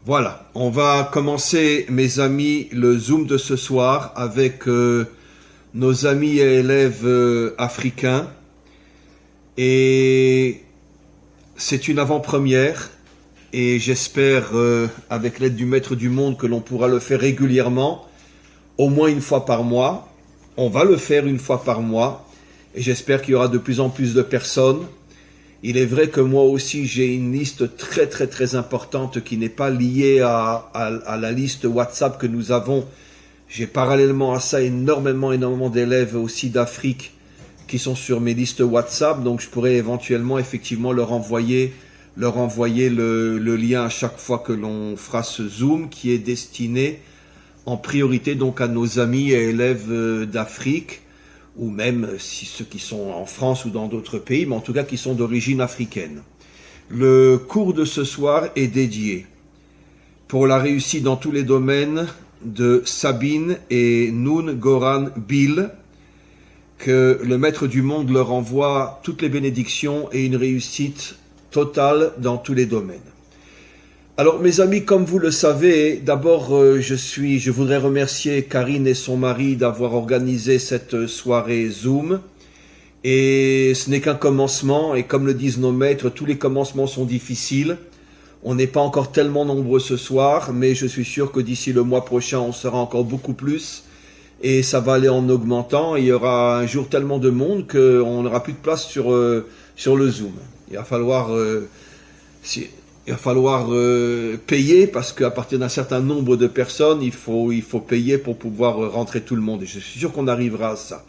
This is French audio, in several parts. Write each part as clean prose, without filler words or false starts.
Voilà, on va commencer, mes amis, le Zoom de ce soir avec nos amis et élèves africains. Et c'est une avant-première. Et j'espère, avec l'aide du Maître du Monde, que l'on pourra le faire régulièrement, au moins une fois par mois. On va le faire une fois par mois. Et j'espère qu'il y aura de plus en plus de personnes. Il est vrai que moi aussi j'ai une liste très importante qui n'est pas liée à la liste WhatsApp que nous avons. J'ai parallèlement à ça énormément d'élèves aussi d'Afrique qui sont sur mes listes WhatsApp, donc je pourrais éventuellement effectivement leur envoyer le lien à chaque fois que l'on fera ce Zoom qui est destiné en priorité donc à nos amis et élèves d'Afrique, ou même si ceux qui sont en France ou dans d'autres pays, mais en tout cas qui sont d'origine africaine. Le cours de ce soir est dédié pour la réussite dans tous les domaines de Sabine et Noun Goran Bill, que le Maître du Monde leur envoie toutes les bénédictions et une réussite totale dans tous les domaines. Alors mes amis, comme vous le savez, d'abord je voudrais remercier Karine et son mari d'avoir organisé cette soirée Zoom. Et ce n'est qu'un commencement, et comme le disent nos maîtres, tous les commencements sont difficiles. On n'est pas encore tellement nombreux ce soir, mais je suis sûr que d'ici le mois prochain, on sera encore beaucoup plus. Et ça va aller en augmentant. Il y aura un jour tellement de monde qu'on n'aura plus de place sur le Zoom. Il va falloir... Il va falloir payer parce qu'à partir d'un certain nombre de personnes, il faut payer pour pouvoir rentrer tout le monde. Et je suis sûr qu'on arrivera à ça.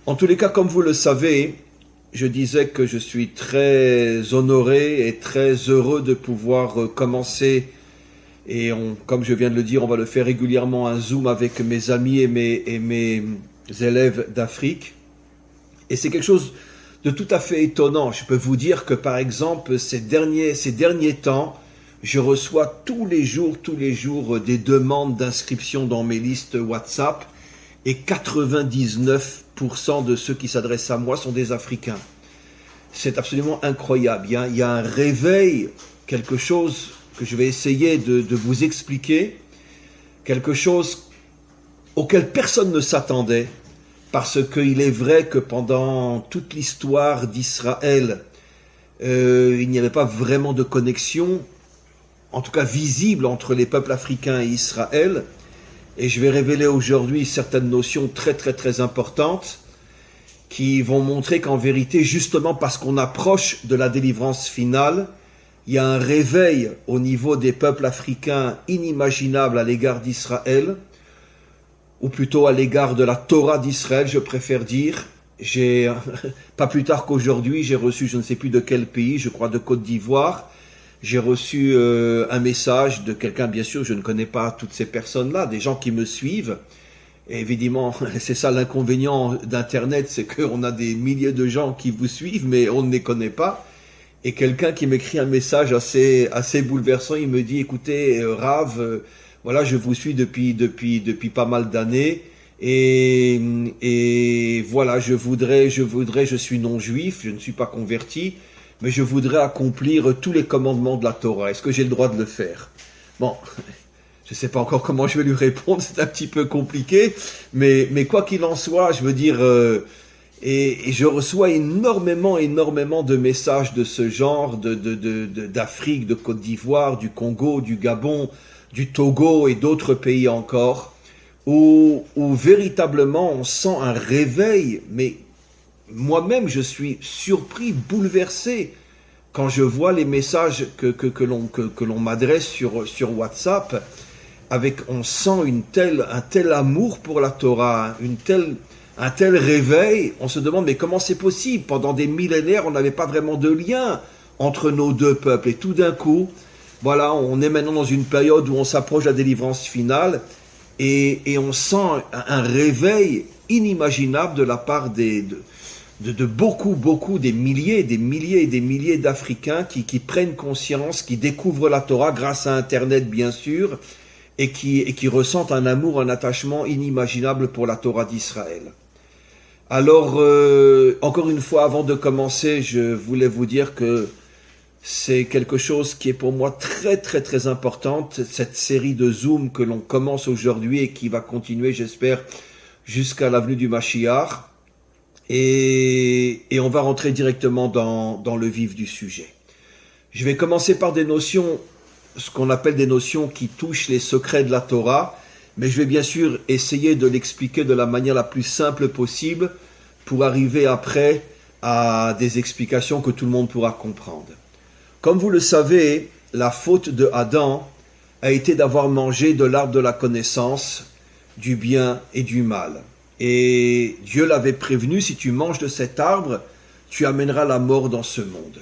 En tous les cas, comme vous le savez, je disais que je suis très honoré et très heureux de pouvoir commencer. Et comme je viens de le dire, on va le faire régulièrement un Zoom avec mes amis et mes élèves d'Afrique. Et c'est quelque chose de tout à fait étonnant. Je peux vous dire que par exemple, ces derniers temps, je reçois tous les jours des demandes d'inscription dans mes listes WhatsApp et 99% de ceux qui s'adressent à moi sont des Africains. C'est absolument incroyable. Il y a un réveil, quelque chose que je vais essayer de vous expliquer, quelque chose auquel personne ne s'attendait. Parce qu'il est vrai que pendant toute l'histoire d'Israël, il n'y avait pas vraiment de connexion, en tout cas visible, entre les peuples africains et Israël. Et je vais révéler aujourd'hui certaines notions très importantes qui vont montrer qu'en vérité, justement parce qu'on approche de la délivrance finale, il y a un réveil au niveau des peuples africains inimaginable à l'égard d'Israël, ou plutôt à l'égard de la Torah d'Israël, je préfère dire. Pas plus tard qu'aujourd'hui, j'ai reçu, je ne sais plus de quel pays, je crois de Côte d'Ivoire, j'ai reçu un message de quelqu'un, bien sûr, je ne connais pas toutes ces personnes-là, des gens qui me suivent. Et évidemment, c'est ça l'inconvénient d'Internet, c'est qu'on a des milliers de gens qui vous suivent, mais on ne les connaît pas. Et quelqu'un qui m'écrit un message assez bouleversant, il me dit, écoutez, Rav, voilà, je vous suis depuis pas mal d'années et voilà, je suis non juif, je ne suis pas converti, mais je voudrais accomplir tous les commandements de la Torah. Est-ce que j'ai le droit de le faire? Bon, je ne sais pas encore comment je vais lui répondre, c'est un petit peu compliqué, mais quoi qu'il en soit, je veux dire, et je reçois énormément de messages de ce genre, d'Afrique, de Côte d'Ivoire, du Congo, du Gabon, du Togo et d'autres pays encore, où véritablement on sent un réveil, mais moi-même je suis surpris, bouleversé, quand je vois les messages que l'on m'adresse sur WhatsApp, on sent un tel amour pour la Torah, un tel réveil, on se demande mais comment c'est possible? Pendant des millénaires on n'avait pas vraiment de lien entre nos deux peuples, et tout d'un coup, voilà, on est maintenant dans une période où on s'approche de la délivrance finale et on sent un réveil inimaginable de la part de beaucoup, des milliers d'Africains qui prennent conscience, qui découvrent la Torah grâce à Internet bien sûr, et qui ressentent un amour, un attachement inimaginable pour la Torah d'Israël. Alors, encore une fois, avant de commencer, je voulais vous dire que C'est quelque chose qui est pour moi très très très importante, cette série de Zoom que l'on commence aujourd'hui et qui va continuer, j'espère, jusqu'à l'avenue du Mashiach. Et on va rentrer directement dans le vif du sujet. Je vais commencer par des notions, ce qu'on appelle des notions qui touchent les secrets de la Torah, mais je vais bien sûr essayer de l'expliquer de la manière la plus simple possible pour arriver après à des explications que tout le monde pourra comprendre. Comme vous le savez, la faute de Adam a été d'avoir mangé de l'arbre de la connaissance du bien et du mal. Et Dieu l'avait prévenu, si tu manges de cet arbre, tu amèneras la mort dans ce monde.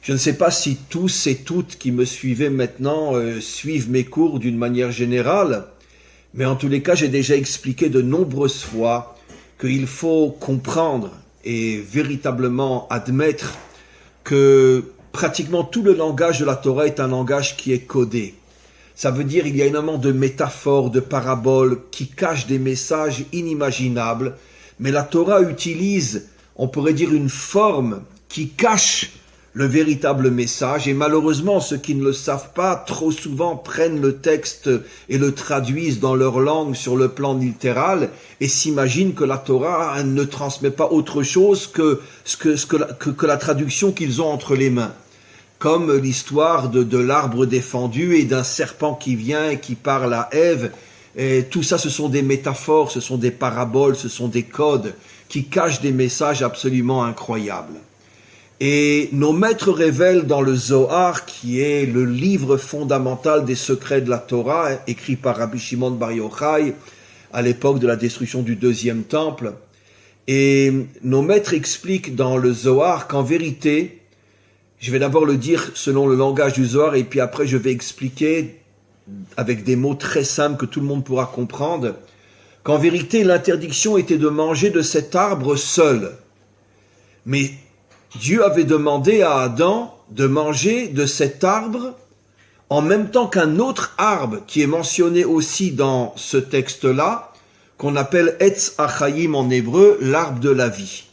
Je ne sais pas si tous et toutes qui me suivez maintenant suivent mes cours d'une manière générale, mais en tous les cas, j'ai déjà expliqué de nombreuses fois qu'il faut comprendre et véritablement admettre que pratiquement tout le langage de la Torah est un langage qui est codé. Ça veut dire qu'il y a énormément de métaphores, de paraboles qui cachent des messages inimaginables, mais la Torah utilise, on pourrait dire, une forme qui cache le véritable message, et malheureusement ceux qui ne le savent pas trop souvent prennent le texte et le traduisent dans leur langue sur le plan littéral et s'imaginent que la Torah ne transmet pas autre chose que la traduction qu'ils ont entre les mains, comme l'histoire de l'arbre défendu et d'un serpent qui vient et qui parle à Ève. Et tout ça, ce sont des métaphores, ce sont des paraboles, ce sont des codes qui cachent des messages absolument incroyables. Et nos maîtres révèlent dans le Zohar, qui est le livre fondamental des secrets de la Torah, écrit par Rabbi Shimon Bar Yochai à l'époque de la destruction du deuxième temple. Et nos maîtres expliquent dans le Zohar qu'en vérité, je vais d'abord le dire selon le langage du Zohar, et puis après je vais expliquer avec des mots très simples que tout le monde pourra comprendre, qu'en vérité l'interdiction était de manger de cet arbre seul. Mais Dieu avait demandé à Adam de manger de cet arbre en même temps qu'un autre arbre qui est mentionné aussi dans ce texte-là, qu'on appelle Etz Achayim en hébreu, l'arbre de la vie.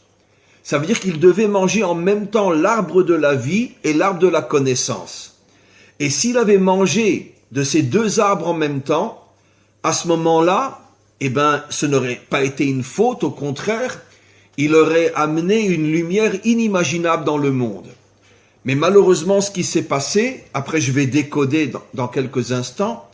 Ça veut dire qu'il devait manger en même temps l'arbre de la vie et l'arbre de la connaissance. Et s'il avait mangé de ces deux arbres en même temps, à ce moment-là, ce n'aurait pas été une faute, au contraire, il aurait amené une lumière inimaginable dans le monde. Mais malheureusement, ce qui s'est passé, après je vais décoder dans quelques instants,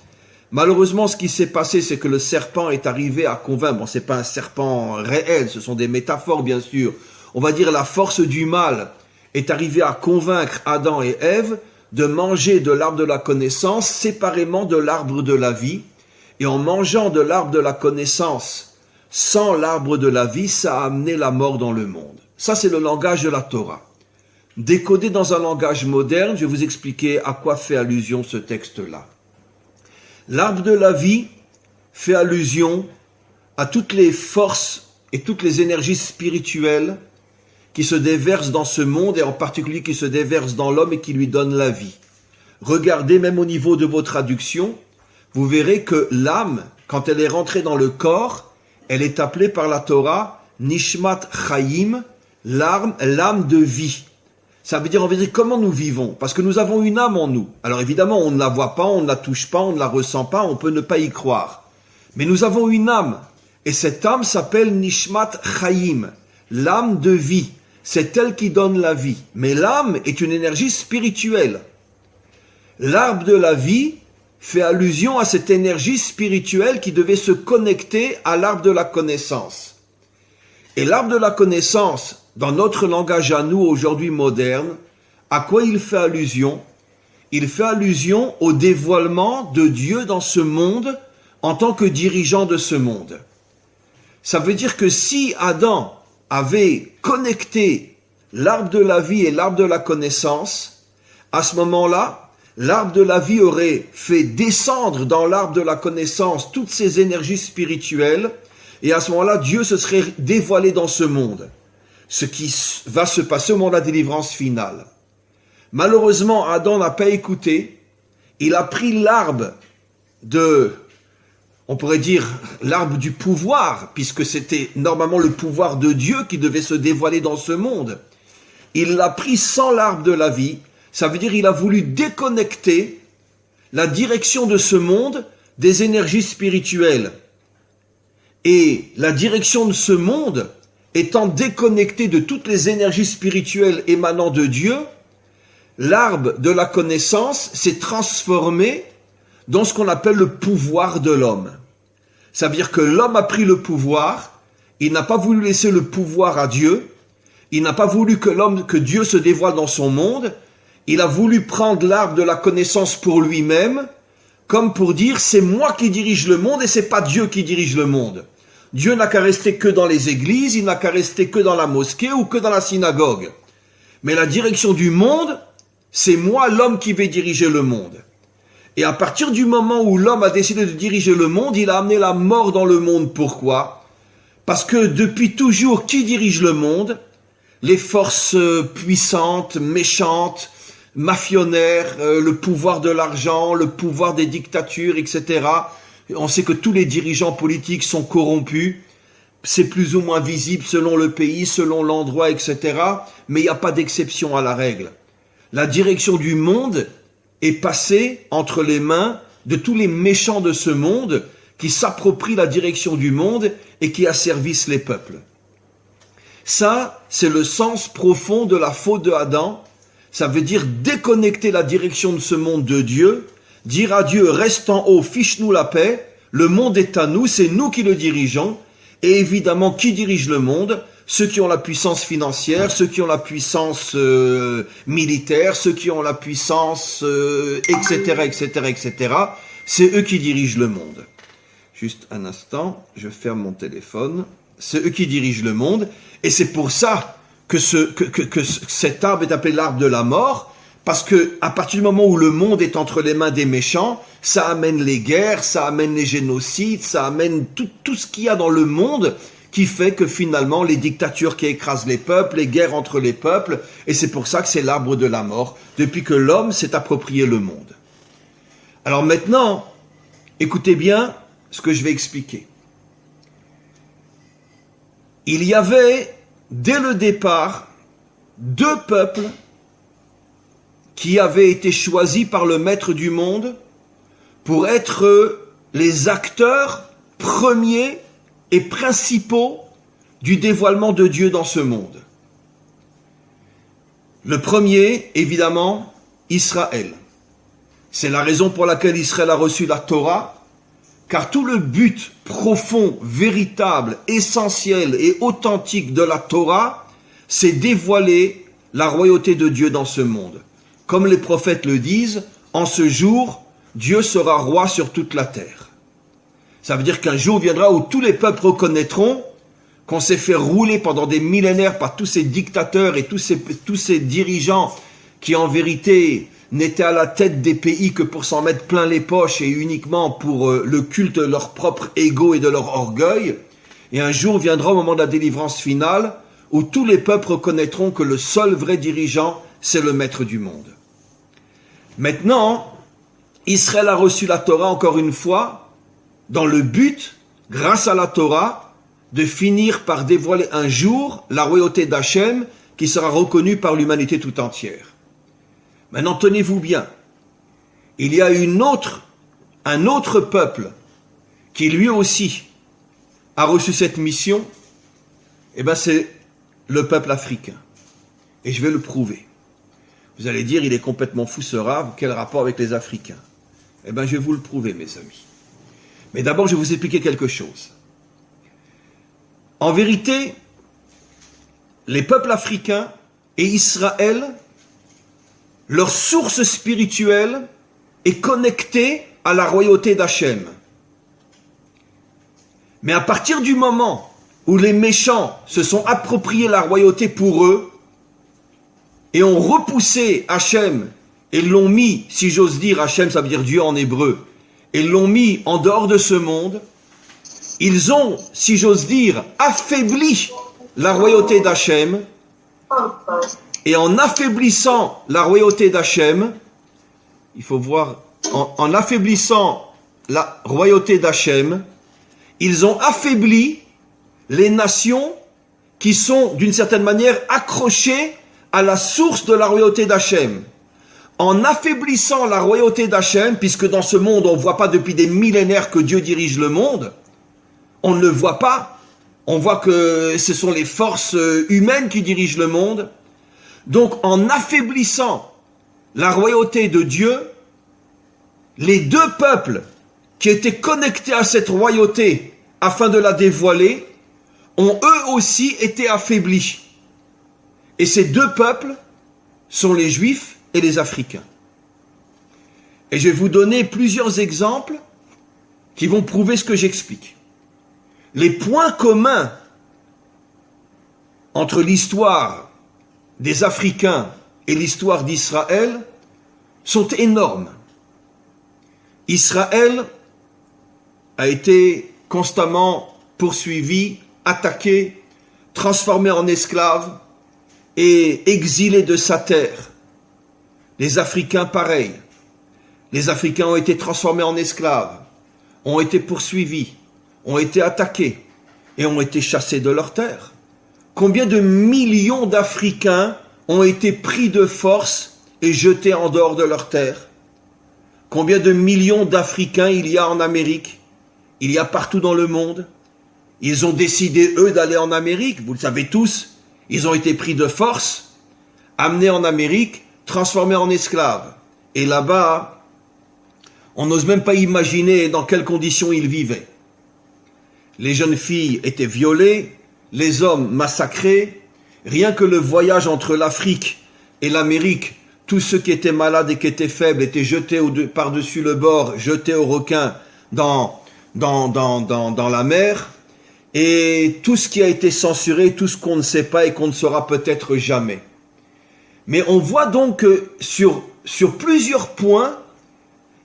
malheureusement ce qui s'est passé, c'est que le serpent est arrivé à convaincre, bon, c'est pas un serpent réel, ce sont des métaphores bien sûr, on va dire la force du mal est arrivée à convaincre Adam et Ève de manger de l'arbre de la connaissance séparément de l'arbre de la vie, et en mangeant de l'arbre de la connaissance sans l'arbre de la vie, ça a amené la mort dans le monde. Ça, c'est le langage de la Torah. Décodé dans un langage moderne, je vais vous expliquer à quoi fait allusion ce texte-là. L'arbre de la vie fait allusion à toutes les forces et toutes les énergies spirituelles qui se déversent dans ce monde et en particulier qui se déversent dans l'homme et qui lui donnent la vie. Regardez même au niveau de vos traductions, vous verrez que l'âme, quand elle est rentrée dans le corps, elle est appelée par la Torah Nishmat Chaim, l'âme de vie. Ça veut dire, on va dire, comment nous vivons? Parce que nous avons une âme en nous. Alors évidemment, on ne la voit pas, on ne la touche pas, on ne la ressent pas, on peut ne pas y croire. Mais nous avons une âme. Et cette âme s'appelle Nishmat Chaim, l'âme de vie. C'est elle qui donne la vie. Mais l'âme est une énergie spirituelle. L'arbre de la vie fait allusion à cette énergie spirituelle qui devait se connecter à l'arbre de la connaissance. Et l'arbre de la connaissance, dans notre langage à nous aujourd'hui moderne, à quoi il fait allusion? Il fait allusion au dévoilement de Dieu dans ce monde en tant que dirigeant de ce monde. Ça veut dire que si Adam avait connecté l'arbre de la vie et l'arbre de la connaissance, à ce moment-là, l'arbre de la vie aurait fait descendre dans l'arbre de la connaissance toutes ces énergies spirituelles, et à ce moment-là, Dieu se serait dévoilé dans ce monde. Ce qui va se passer au moment de la délivrance finale. Malheureusement, Adam n'a pas écouté. Il a pris l'arbre on pourrait dire, l'arbre du pouvoir, puisque c'était normalement le pouvoir de Dieu qui devait se dévoiler dans ce monde. Il l'a pris sans l'arbre de la vie, Ça veut dire qu'il a voulu déconnecter la direction de ce monde des énergies spirituelles. Et la direction de ce monde étant déconnectée de toutes les énergies spirituelles émanant de Dieu, l'arbre de la connaissance s'est transformé dans ce qu'on appelle le pouvoir de l'homme. Ça veut dire que l'homme a pris le pouvoir, il n'a pas voulu laisser le pouvoir à Dieu, il n'a pas voulu que Dieu se dévoile dans son monde, il a voulu prendre l'arbre de la connaissance pour lui-même, comme pour dire c'est moi qui dirige le monde et c'est pas Dieu qui dirige le monde. Dieu n'a qu'à rester que dans les églises, il n'a qu'à rester que dans la mosquée ou que dans la synagogue. Mais la direction du monde, c'est moi l'homme qui vais diriger le monde. Et à partir du moment où l'homme a décidé de diriger le monde, il a amené la mort dans le monde. Pourquoi ? Parce que depuis toujours, qui dirige le monde ? Les forces puissantes, méchantes, mafionnaires, le pouvoir de l'argent, le pouvoir des dictatures, etc. On sait que tous les dirigeants politiques sont corrompus. C'est plus ou moins visible selon le pays, selon l'endroit, etc. Mais il n'y a pas d'exception à la règle. La direction du monde est passée entre les mains de tous les méchants de ce monde qui s'approprient la direction du monde et qui asservissent les peuples. Ça, c'est le sens profond de la faute de Adam. Ça veut dire déconnecter la direction de ce monde de Dieu, dire à Dieu, reste en haut, fiche-nous la paix, le monde est à nous, c'est nous qui le dirigeons, et évidemment, qui dirige le monde ? Ceux qui ont la puissance financière, ceux qui ont la puissance militaire, ceux qui ont la puissance, etc., etc., etc., c'est eux qui dirigent le monde. Juste un instant, je ferme mon téléphone. C'est eux qui dirigent le monde, et c'est pour ça que cet arbre est appelé l'arbre de la mort, parce que à partir du moment où le monde est entre les mains des méchants, ça amène les guerres, ça amène les génocides, ça amène tout ce qu'il y a dans le monde qui fait que finalement les dictatures qui écrasent les peuples, les guerres entre les peuples, et c'est pour ça que c'est l'arbre de la mort, depuis que l'homme s'est approprié le monde. Alors maintenant, écoutez bien ce que je vais expliquer. Il y avait, dès le départ, deux peuples qui avaient été choisis par le maître du monde pour être les acteurs premiers et principaux du dévoilement de Dieu dans ce monde. Le premier, évidemment, Israël. C'est la raison pour laquelle Israël a reçu la Torah, car tout le but profond, véritable, essentiel et authentique de la Torah, c'est dévoiler la royauté de Dieu dans ce monde. Comme les prophètes le disent, en ce jour, Dieu sera roi sur toute la terre. Ça veut dire qu'un jour viendra où tous les peuples reconnaîtront qu'on s'est fait rouler pendant des millénaires par tous ces dictateurs et tous ces dirigeants qui en vérité n'étaient à la tête des pays que pour s'en mettre plein les poches et uniquement pour le culte de leur propre ego et de leur orgueil. Et un jour viendra au moment de la délivrance finale où tous les peuples reconnaîtront que le seul vrai dirigeant, c'est le maître du monde. Maintenant, Israël a reçu la Torah encore une fois dans le but, grâce à la Torah, de finir par dévoiler un jour la royauté d'Hachem qui sera reconnue par l'humanité tout entière. Maintenant, tenez-vous bien, il y a un autre peuple qui lui aussi a reçu cette mission, et bien c'est le peuple africain. Et je vais le prouver. Vous allez dire, il est complètement fou ce rave, quel rapport avec les Africains? Eh bien, je vais vous le prouver, mes amis. Mais d'abord, je vais vous expliquer quelque chose. En vérité, les peuples africains et Israël, leur source spirituelle est connectée à la royauté d'Hachem. Mais à partir du moment où les méchants se sont appropriés la royauté pour eux et ont repoussé Hachem et l'ont mis, si j'ose dire, Hachem ça veut dire Dieu en hébreu, et l'ont mis en dehors de ce monde, ils ont, si j'ose dire, affaibli la royauté d'Hachem. Et en affaiblissant la royauté d'Hachem, il faut voir, en affaiblissant la royauté d'Hachem, ils ont affaibli les nations qui sont d'une certaine manière accrochées à la source de la royauté d'Hachem. en affaiblissant la royauté d'Hachem, puisque dans ce monde, on ne voit pas depuis des millénaires que Dieu dirige le monde, on ne le voit pas, on voit que ce sont les forces humaines qui dirigent le monde. Donc en affaiblissant la royauté de Dieu, les deux peuples qui étaient connectés à cette royauté afin de la dévoiler, ont eux aussi été affaiblis. Et ces deux peuples sont les Juifs et les Africains. Et je vais vous donner plusieurs exemples qui vont prouver ce que j'explique. Les points communs entre l'histoire des Africains et l'histoire d'Israël sont énormes. Israël a été constamment poursuivi, attaqué, transformé en esclave et exilé de sa terre. Les Africains, pareil. Les Africains ont été transformés en esclaves, ont été poursuivis, ont été attaqués et ont été chassés de leur terre. Combien de millions d'Africains ont été pris de force et jetés en dehors de leur terre? Combien de millions d'Africains il y a en Amérique? Il y a partout dans le monde. Ils ont décidé, eux, d'aller en Amérique. Vous le savez tous. Ils ont été pris de force, amenés en Amérique, transformés en esclaves. Et là-bas, on n'ose même pas imaginer dans quelles conditions ils vivaient. Les jeunes filles étaient violées, les hommes massacrés. Rien que le voyage entre l'Afrique et l'Amérique, tous ceux qui étaient malades et qui étaient faibles étaient jetés par-dessus le bord, jetés aux requins dans la mer. Et tout ce qui a été censuré, tout ce qu'on ne sait pas et qu'on ne saura peut-être jamais. Mais on voit donc que sur plusieurs points,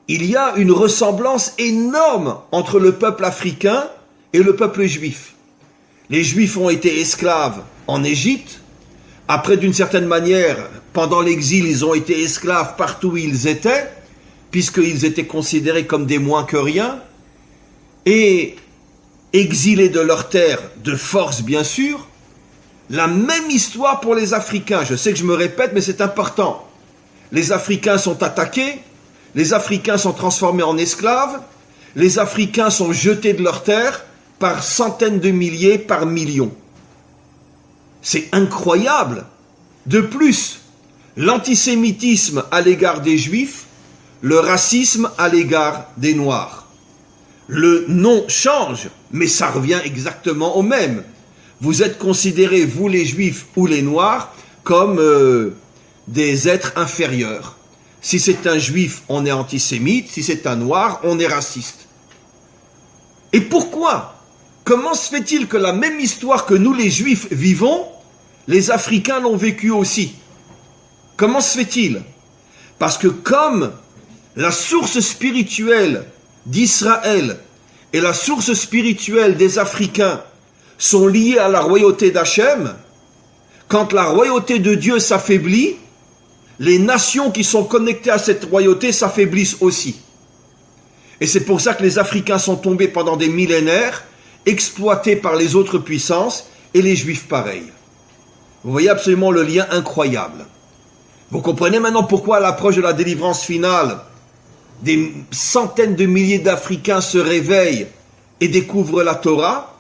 il y a une ressemblance énorme entre le peuple africain et le peuple juif. Les Juifs ont été esclaves en Égypte. Après, d'une certaine manière, pendant l'exil, ils ont été esclaves partout où ils étaient, puisqu'ils étaient considérés comme des moins que rien, et exilés de leur terre de force, bien sûr. La même histoire pour les Africains. Je sais que je me répète, mais c'est important. Les Africains sont attaqués, les Africains sont transformés en esclaves, les Africains sont jetés de leur terre par centaines de milliers, par millions. C'est incroyable. De plus, l'antisémitisme à l'égard des Juifs, le racisme à l'égard des Noirs. Le nom change, mais ça revient exactement au même. Vous êtes considérés, vous les Juifs ou les Noirs, comme des êtres inférieurs. Si c'est un Juif, on est antisémite. Si c'est un Noir, on est raciste. Et pourquoi ? Comment se fait-il que la même histoire que nous les Juifs vivons, les Africains l'ont vécue aussi? Comment se fait-il? Parce que comme la source spirituelle d'Israël et la source spirituelle des Africains sont liées à la royauté d'Hachem, quand la royauté de Dieu s'affaiblit, les nations qui sont connectées à cette royauté s'affaiblissent aussi. Et c'est pour ça que les Africains sont tombés pendant des millénaires, exploités par les autres puissances, et les Juifs pareil. Vous voyez absolument le lien incroyable. Vous comprenez maintenant pourquoi à l'approche de la délivrance finale, des centaines de milliers d'Africains se réveillent et découvrent la Torah,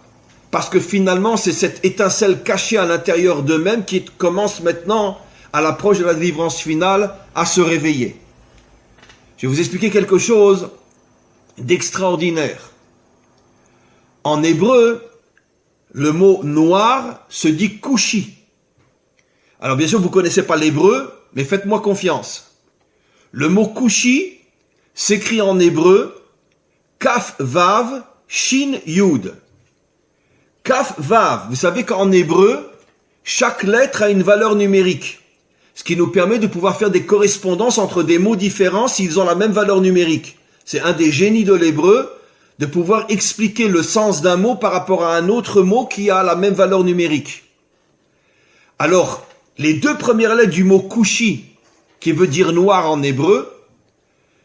parce que finalement c'est cette étincelle cachée à l'intérieur d'eux-mêmes qui commence maintenant, à l'approche de la délivrance finale, à se réveiller. Je vais vous expliquer quelque chose d'extraordinaire. En hébreu, le mot noir se dit kushi. Alors bien sûr, vous ne connaissez pas l'hébreu, mais faites-moi confiance. Le mot kushi s'écrit en hébreu Kaf Vav Shin Yud. Kaf Vav, vous savez qu'en hébreu, chaque lettre a une valeur numérique, ce qui nous permet de pouvoir faire des correspondances entre des mots différents s'ils ont la même valeur numérique. C'est un des génies de l'hébreu, de pouvoir expliquer le sens d'un mot par rapport à un autre mot qui a la même valeur numérique. Alors, les deux premières lettres du mot kushi, qui veut dire noir en hébreu,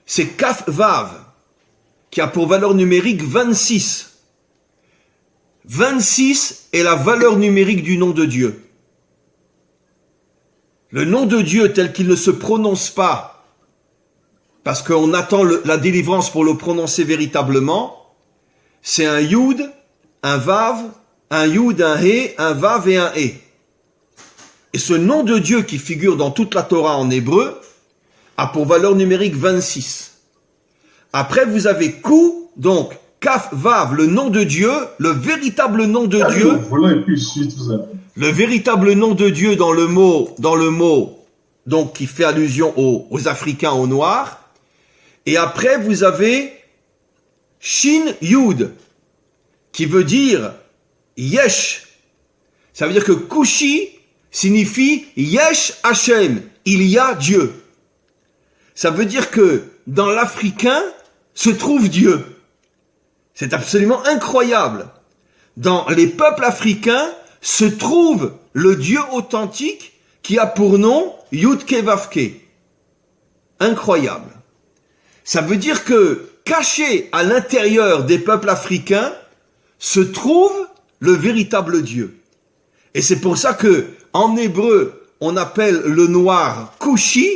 c'est Kaf Vav, qui a pour valeur numérique 26. 26 est la valeur numérique du nom de Dieu. Le nom de Dieu tel qu'il ne se prononce pas parce qu'on attend la délivrance pour le prononcer véritablement, c'est un Yud, un Vav, un Yud, un He, un Vav et un He. Et ce nom de Dieu qui figure dans toute la Torah en hébreu a pour valeur numérique 26. Après, vous avez Kou, donc Kaf, Vav, le nom de Dieu, le véritable nom de Dieu. Le véritable nom de Dieu dans le mot, donc qui fait allusion aux Africains, aux Noirs. Et après, vous avez Shin Yud, qui veut dire Yesh. Ça veut dire que Kushi signifie Yesh Hashem, il y a Dieu. Ça veut dire que dans l'Africain se trouve Dieu. C'est absolument incroyable. Dans les peuples africains se trouve le Dieu authentique qui a pour nom Yudke Vavke. Incroyable. Ça veut dire que caché à l'intérieur des peuples africains se trouve le véritable Dieu. Et c'est pour ça que en hébreu on appelle le noir Kushi,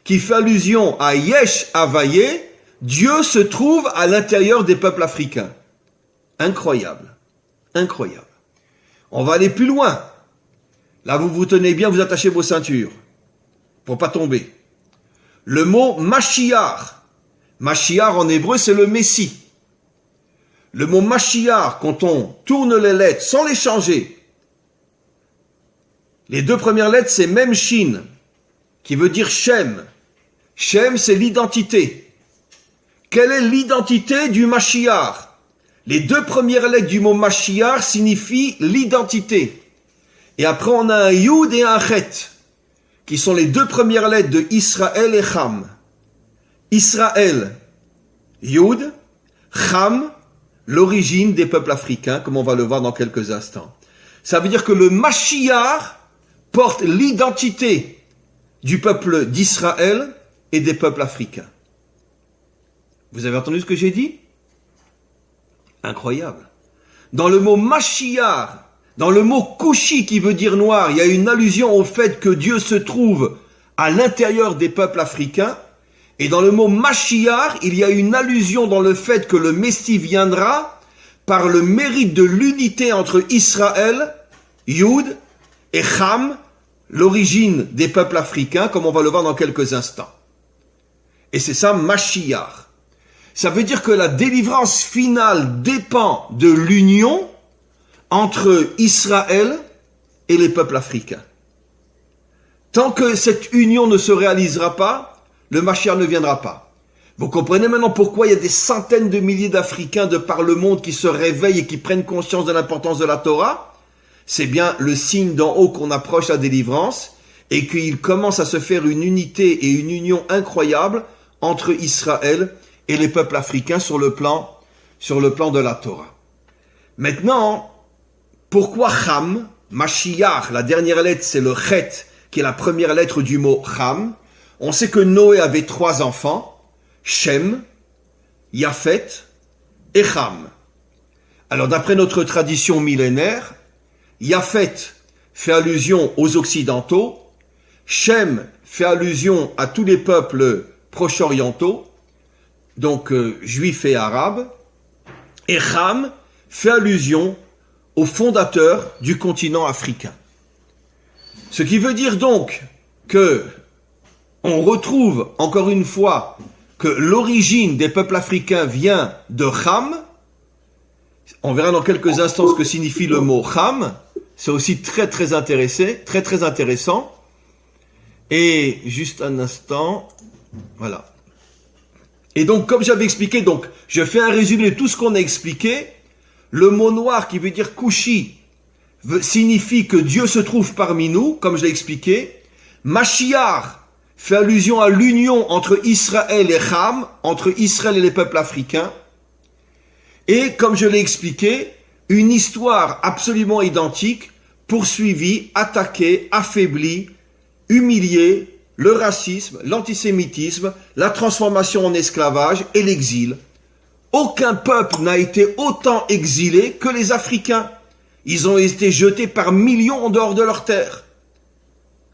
qui fait allusion à Yesh Havaye, Dieu se trouve à l'intérieur des peuples africains. Incroyable. Incroyable. On va aller plus loin. Là, vous vous tenez bien, vous attachez vos ceintures pour pas tomber. Le mot Mashiach. Mashiach en hébreu, c'est le Messie. Le mot Mashiach, quand on tourne les lettres sans les changer, les deux premières lettres, c'est Mem Shin, qui veut dire Shem. Shem, c'est l'identité. Quelle est l'identité du Mashiach? Les deux premières lettres du mot Mashiach signifient l'identité. Et après, on a un Yud et un Chet, qui sont les deux premières lettres de Israël et Cham. Israël, Yud, Cham, l'origine des peuples africains, comme on va le voir dans quelques instants. Ça veut dire que le Mashiach porte l'identité du peuple d'Israël et des peuples africains. Vous avez entendu ce que j'ai dit? Incroyable. Dans le mot Mashiach, dans le mot Kushi qui veut dire noir, il y a une allusion au fait que Dieu se trouve à l'intérieur des peuples africains. Et dans le mot Mashiach, il y a une allusion dans le fait que le Messie viendra par le mérite de l'unité entre Israël, Yud, et Cham, l'origine des peuples africains, comme on va le voir dans quelques instants. Et c'est ça, Mashiach. Ça veut dire que la délivrance finale dépend de l'union entre Israël et les peuples africains. Tant que cette union ne se réalisera pas, le Mashiach ne viendra pas. Vous comprenez maintenant pourquoi il y a des centaines de milliers d'Africains de par le monde qui se réveillent et qui prennent conscience de l'importance de la Torah? C'est bien le signe d'en haut qu'on approche la délivrance et qu'il commence à se faire une unité et une union incroyable entre Israël et les peuples africains sur le plan de la Torah. Maintenant, pourquoi Cham, Mashiach, la dernière lettre c'est le Chet, qui est la première lettre du mot Cham. On sait que Noé avait 3 enfants, Shem, Yaphet et Cham. Alors d'après notre tradition millénaire, Yaphet fait allusion aux Occidentaux, Shem fait allusion à tous les peuples proche-orientaux, donc juifs et arabes, et Cham fait allusion au fondateur du continent africain. Ce qui veut dire donc que on retrouve encore une fois que l'origine des peuples africains vient de Cham. On verra dans quelques instants ce que signifie le mot Cham. C'est aussi très intéressant. Et juste un instant, voilà. Et donc, comme j'avais expliqué, donc je fais un résumé de tout ce qu'on a expliqué. Le mot noir qui veut dire Kushi signifie que Dieu se trouve parmi nous, comme je l'ai expliqué. Mashiach fait allusion à l'union entre Israël et Cham, entre Israël et les peuples africains. Et comme je l'ai expliqué, une histoire absolument identique, poursuivie, attaquée, affaiblie, humiliée, le racisme, l'antisémitisme, la transformation en esclavage et l'exil. Aucun peuple n'a été autant exilé que les Africains. Ils ont été jetés par millions en dehors de leur terre.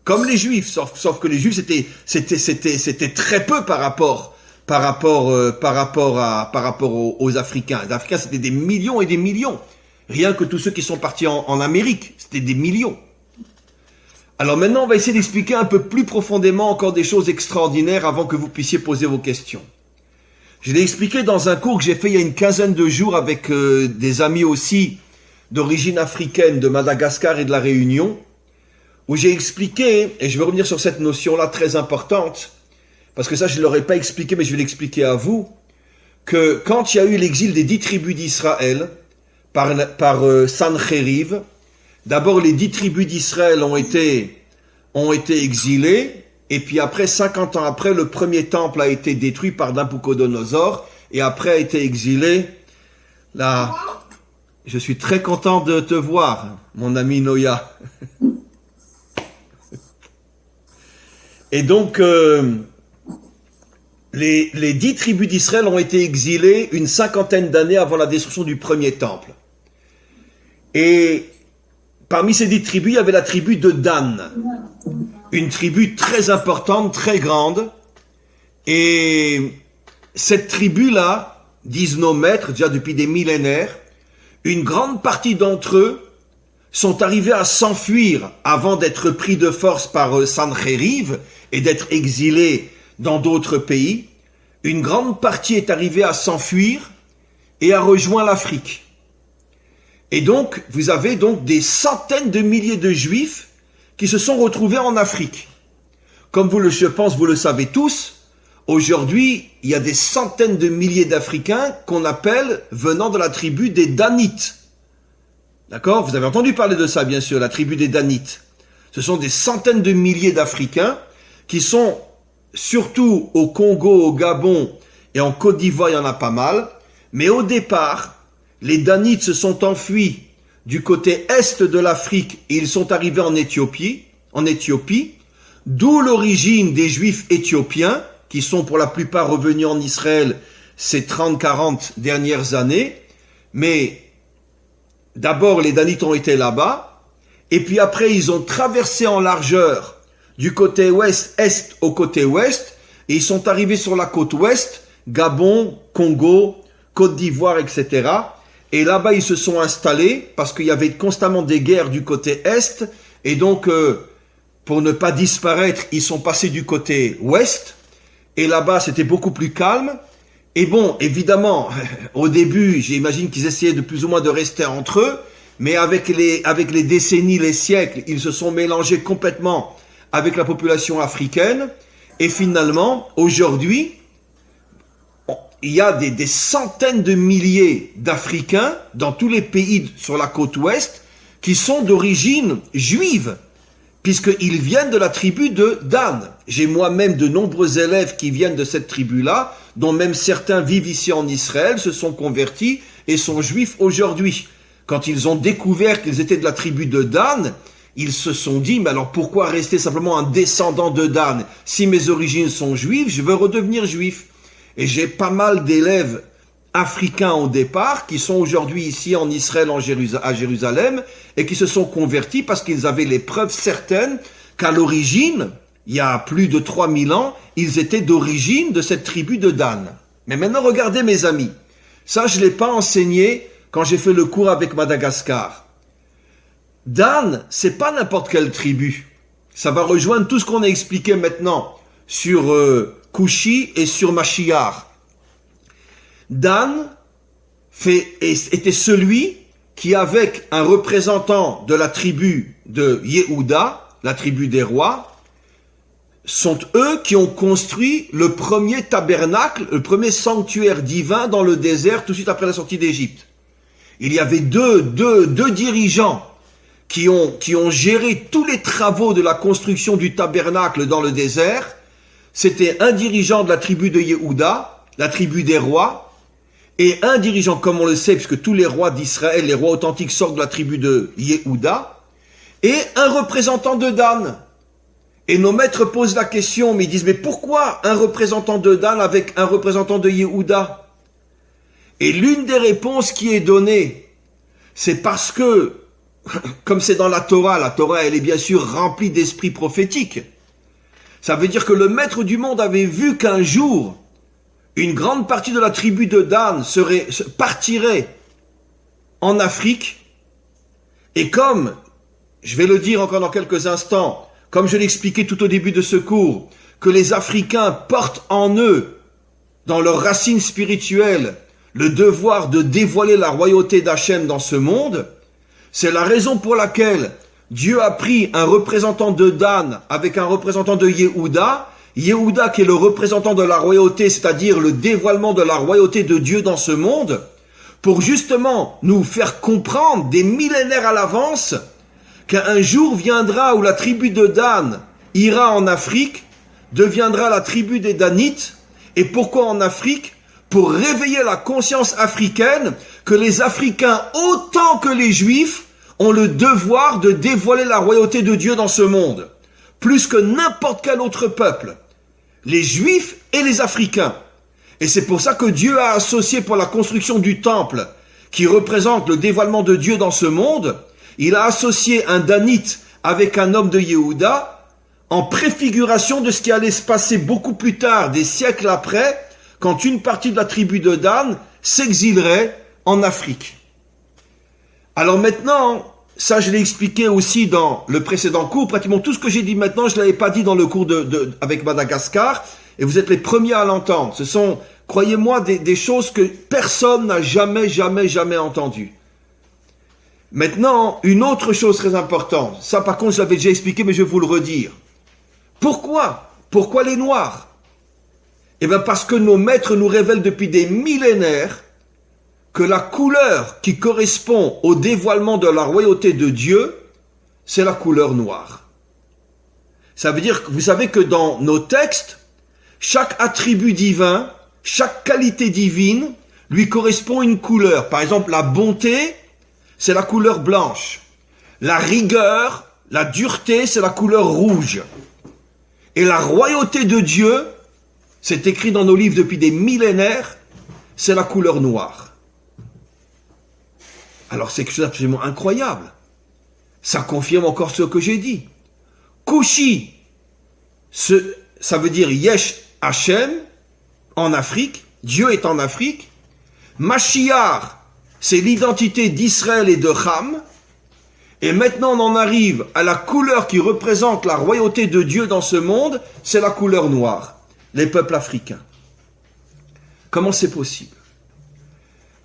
Comme les Juifs, sauf que les Juifs c'était très peu par rapport aux Africains. Les Africains, c'était des millions et des millions. Rien que tous ceux qui sont partis en Amérique, c'était des millions. Alors maintenant, on va essayer d'expliquer un peu plus profondément encore des choses extraordinaires avant que vous puissiez poser vos questions. Je l'ai expliqué dans un cours que j'ai fait il y a une quinzaine de jours avec des amis aussi d'origine africaine, de Madagascar et de la Réunion, où j'ai expliqué, et je vais revenir sur cette notion-là très importante, parce que ça je ne l'aurais pas expliqué, mais je vais l'expliquer à vous, que quand il y a eu l'exil des 10 tribus d'Israël par Sanchériv, d'abord les 10 tribus d'Israël ont été exilées, et puis après, 50 ans après, le premier temple a été détruit par Nabucodonosor, et après a été exilé. Là, je suis très content de te voir, mon ami Noya. Et donc, les 10 tribus d'Israël ont été exilées une cinquantaine d'années avant la destruction du premier temple. Et parmi ces 10 tribus, il y avait la tribu de Dan. Une tribu très importante, très grande. Et cette tribu-là, disent nos maîtres, déjà depuis des millénaires, une grande partie d'entre eux sont arrivés à s'enfuir avant d'être pris de force par Sanchériv et d'être exilés dans d'autres pays. Une grande partie est arrivée à s'enfuir et a rejoint l'Afrique. Et donc, vous avez donc des centaines de milliers de Juifs qui se sont retrouvés en Afrique. Comme je pense, vous le savez tous, aujourd'hui, il y a des centaines de milliers d'Africains qu'on appelle venant de la tribu des Danites. D'accord? Vous avez entendu parler de ça, bien sûr, la tribu des Danites. Ce sont des centaines de milliers d'Africains qui sont surtout au Congo, au Gabon et en Côte d'Ivoire, il y en a pas mal. Mais au départ, les Danites se sont enfuis du côté est de l'Afrique et ils sont arrivés en Éthiopie, d'où l'origine des Juifs éthiopiens qui sont pour la plupart revenus en Israël ces 30-40 dernières années. Mais d'abord, les Danites ont été là-bas, et puis après, ils ont traversé en largeur du côté ouest-est au côté ouest, et ils sont arrivés sur la côte ouest, Gabon, Congo, Côte d'Ivoire, etc. Et là-bas, ils se sont installés, parce qu'il y avait constamment des guerres du côté est, et donc, pour ne pas disparaître, ils sont passés du côté ouest, et là-bas, c'était beaucoup plus calme. Et bon, évidemment, au début, j'imagine qu'ils essayaient de plus ou moins de rester entre eux, mais avec les décennies, les siècles, ils se sont mélangés complètement avec la population africaine. Et finalement, aujourd'hui, il y a des centaines de milliers d'Africains dans tous les pays sur la côte ouest qui sont d'origine juive, puisqu'ils viennent de la tribu de Dan. J'ai moi-même de nombreux élèves qui viennent de cette tribu-là, dont même certains vivent ici en Israël, se sont convertis et sont juifs aujourd'hui. Quand ils ont découvert qu'ils étaient de la tribu de Dan, ils se sont dit, mais alors pourquoi rester simplement un descendant de Dan? Si mes origines sont juives, je veux redevenir juif. Et j'ai pas mal d'élèves africains au départ qui sont aujourd'hui ici en Israël, à Jérusalem, et qui se sont convertis parce qu'ils avaient les preuves certaines qu'à l'origine, il y a plus de 3000 ans, ils étaient d'origine de cette tribu de Dan. Mais maintenant, regardez mes amis, ça je ne l'ai pas enseigné quand j'ai fait le cours avec Madagascar. Dan, c'est pas n'importe quelle tribu. Ça va rejoindre tout ce qu'on a expliqué maintenant sur Cushi et sur Mashiach. Dan était celui qui, avec un représentant de la tribu de Yehuda, la tribu des rois, sont eux qui ont construit le premier tabernacle, le premier sanctuaire divin dans le désert tout de suite après la sortie d'Égypte. Il y avait deux dirigeants qui ont géré tous les travaux de la construction du tabernacle dans le désert. C'était un dirigeant de la tribu de Yehuda, la tribu des rois, et un dirigeant, comme on le sait, puisque tous les rois d'Israël, les rois authentiques sortent de la tribu de Yehuda, et un représentant de Dan. Et nos maîtres posent la question, mais ils disent, mais pourquoi un représentant de Dan avec un représentant de Yehuda? Et l'une des réponses qui est donnée, c'est parce que, comme c'est dans la Torah elle est bien sûr remplie d'esprit prophétique. Ça veut dire que le maître du monde avait vu qu'un jour, une grande partie de la tribu de Dan partirait en Afrique, et comme, je vais le dire encore dans quelques instants, comme je l'expliquais tout au début de ce cours, que les Africains portent en eux, dans leurs racines spirituelles, le devoir de dévoiler la royauté d'Hachem dans ce monde, c'est la raison pour laquelle Dieu a pris un représentant de Dan avec un représentant de Yehuda, Yehuda qui est le représentant de la royauté, c'est-à-dire le dévoilement de la royauté de Dieu dans ce monde, pour justement nous faire comprendre des millénaires à l'avance qu'un jour viendra où la tribu de Dan ira en Afrique, deviendra la tribu des Danites. Et pourquoi en Afrique? Pour réveiller la conscience africaine que les Africains, autant que les Juifs, ont le devoir de dévoiler la royauté de Dieu dans ce monde, plus que n'importe quel autre peuple, les Juifs et les Africains. Et c'est pour ça que Dieu a associé pour la construction du temple, qui représente le dévoilement de Dieu dans ce monde, il a associé un Danite avec un homme de Yehuda, en préfiguration de ce qui allait se passer beaucoup plus tard, des siècles après, quand une partie de la tribu de Dan s'exilerait en Afrique. Alors maintenant, ça je l'ai expliqué aussi dans le précédent cours, pratiquement tout ce que j'ai dit maintenant, je ne l'avais pas dit dans le cours avec Madagascar, et vous êtes les premiers à l'entendre. Ce sont, croyez-moi, des choses que personne n'a jamais entendues. Maintenant, une autre chose très importante, ça par contre je l'avais déjà expliqué, mais je vais vous le redire. Pourquoi? Pourquoi les Noirs? Eh bien parce que nos maîtres nous révèlent depuis des millénaires que la couleur qui correspond au dévoilement de la royauté de Dieu, c'est la couleur noire. Ça veut dire que vous savez que dans nos textes, chaque attribut divin, chaque qualité divine lui correspond une couleur. Par exemple, la bonté, c'est la couleur blanche. La rigueur, la dureté, c'est la couleur rouge. Et la royauté de Dieu, c'est écrit dans nos livres depuis des millénaires, c'est la couleur noire. Alors c'est quelque chose d'absolument incroyable. Ça confirme encore ce que j'ai dit. Kushi, ça veut dire Yesh Hashem, en Afrique, Dieu est en Afrique. Mashiach, c'est l'identité d'Israël et de Ham. Et maintenant on en arrive à la couleur qui représente la royauté de Dieu dans ce monde, c'est la couleur noire, les peuples africains. Comment c'est possible?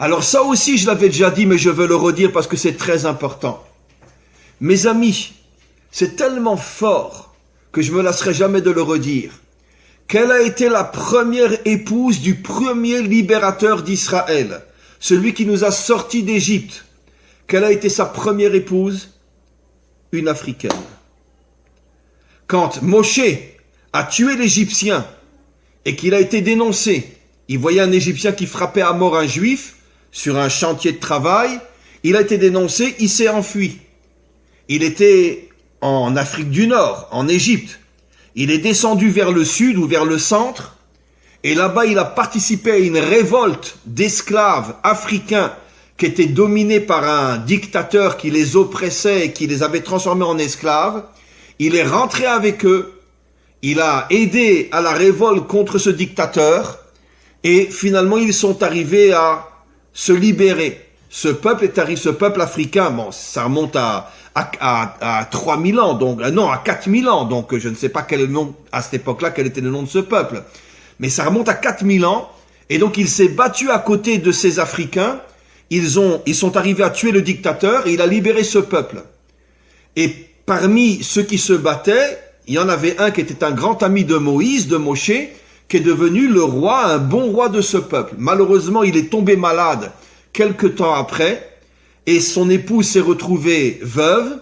Alors ça aussi je l'avais déjà dit, mais je veux le redire parce que c'est très important. Mes amis, c'est tellement fort que je ne me lasserai jamais de le redire. Quelle a été la première épouse du premier libérateur d'Israël, celui qui nous a sortis d'Égypte? Quelle a été sa première épouse? Une Africaine. Quand Moshe a tué l'Égyptien et qu'il a été dénoncé, il voyait un Égyptien qui frappait à mort un Juif sur un chantier de travail, il a été dénoncé, il s'est enfui. Il était en Afrique du Nord, en Égypte. Il est descendu vers le sud ou vers le centre, et là-bas il a participé à une révolte d'esclaves africains qui étaient dominés par un dictateur qui les oppressait et qui les avait transformés en esclaves. Il est rentré avec eux, il a aidé à la révolte contre ce dictateur, et finalement ils sont arrivés à se libérer. Ce peuple africain, bon, ça remonte à 3000 ans, donc, non, à 4000 ans, donc je ne sais pas quel est le nom, à cette époque-là, quel était le nom de ce peuple. Mais ça remonte à 4000 ans, et donc il s'est battu à côté de ces Africains, ils sont arrivés à tuer le dictateur, et il a libéré ce peuple. Et parmi ceux qui se battaient, il y en avait un qui était un grand ami de Moïse, de Moshe, qui est devenu le roi, un bon roi de ce peuple. Malheureusement, il est tombé malade quelque temps après, et son épouse s'est retrouvée veuve,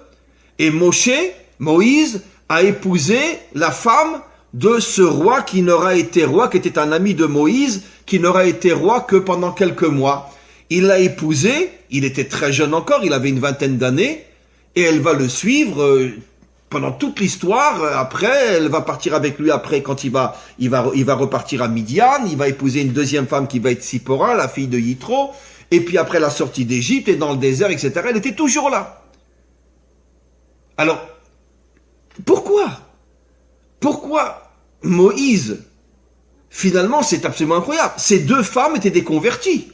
et Moïse, a épousé la femme de ce roi qui n'aura été roi, qui était un ami de Moïse, qui n'aura été roi que pendant quelques mois. Il l'a épousée, il était très jeune encore, il avait une vingtaine d'années, et elle va le suivre pendant toute l'histoire. Après, elle va partir avec lui après quand il va repartir à Midian, il va épouser une deuxième femme qui va être Sipora, la fille de Yitro, et puis après la sortie d'Égypte et dans le désert, etc., elle était toujours là. Alors, pourquoi Moïse finalement, c'est absolument incroyable. Ces deux femmes étaient des converties.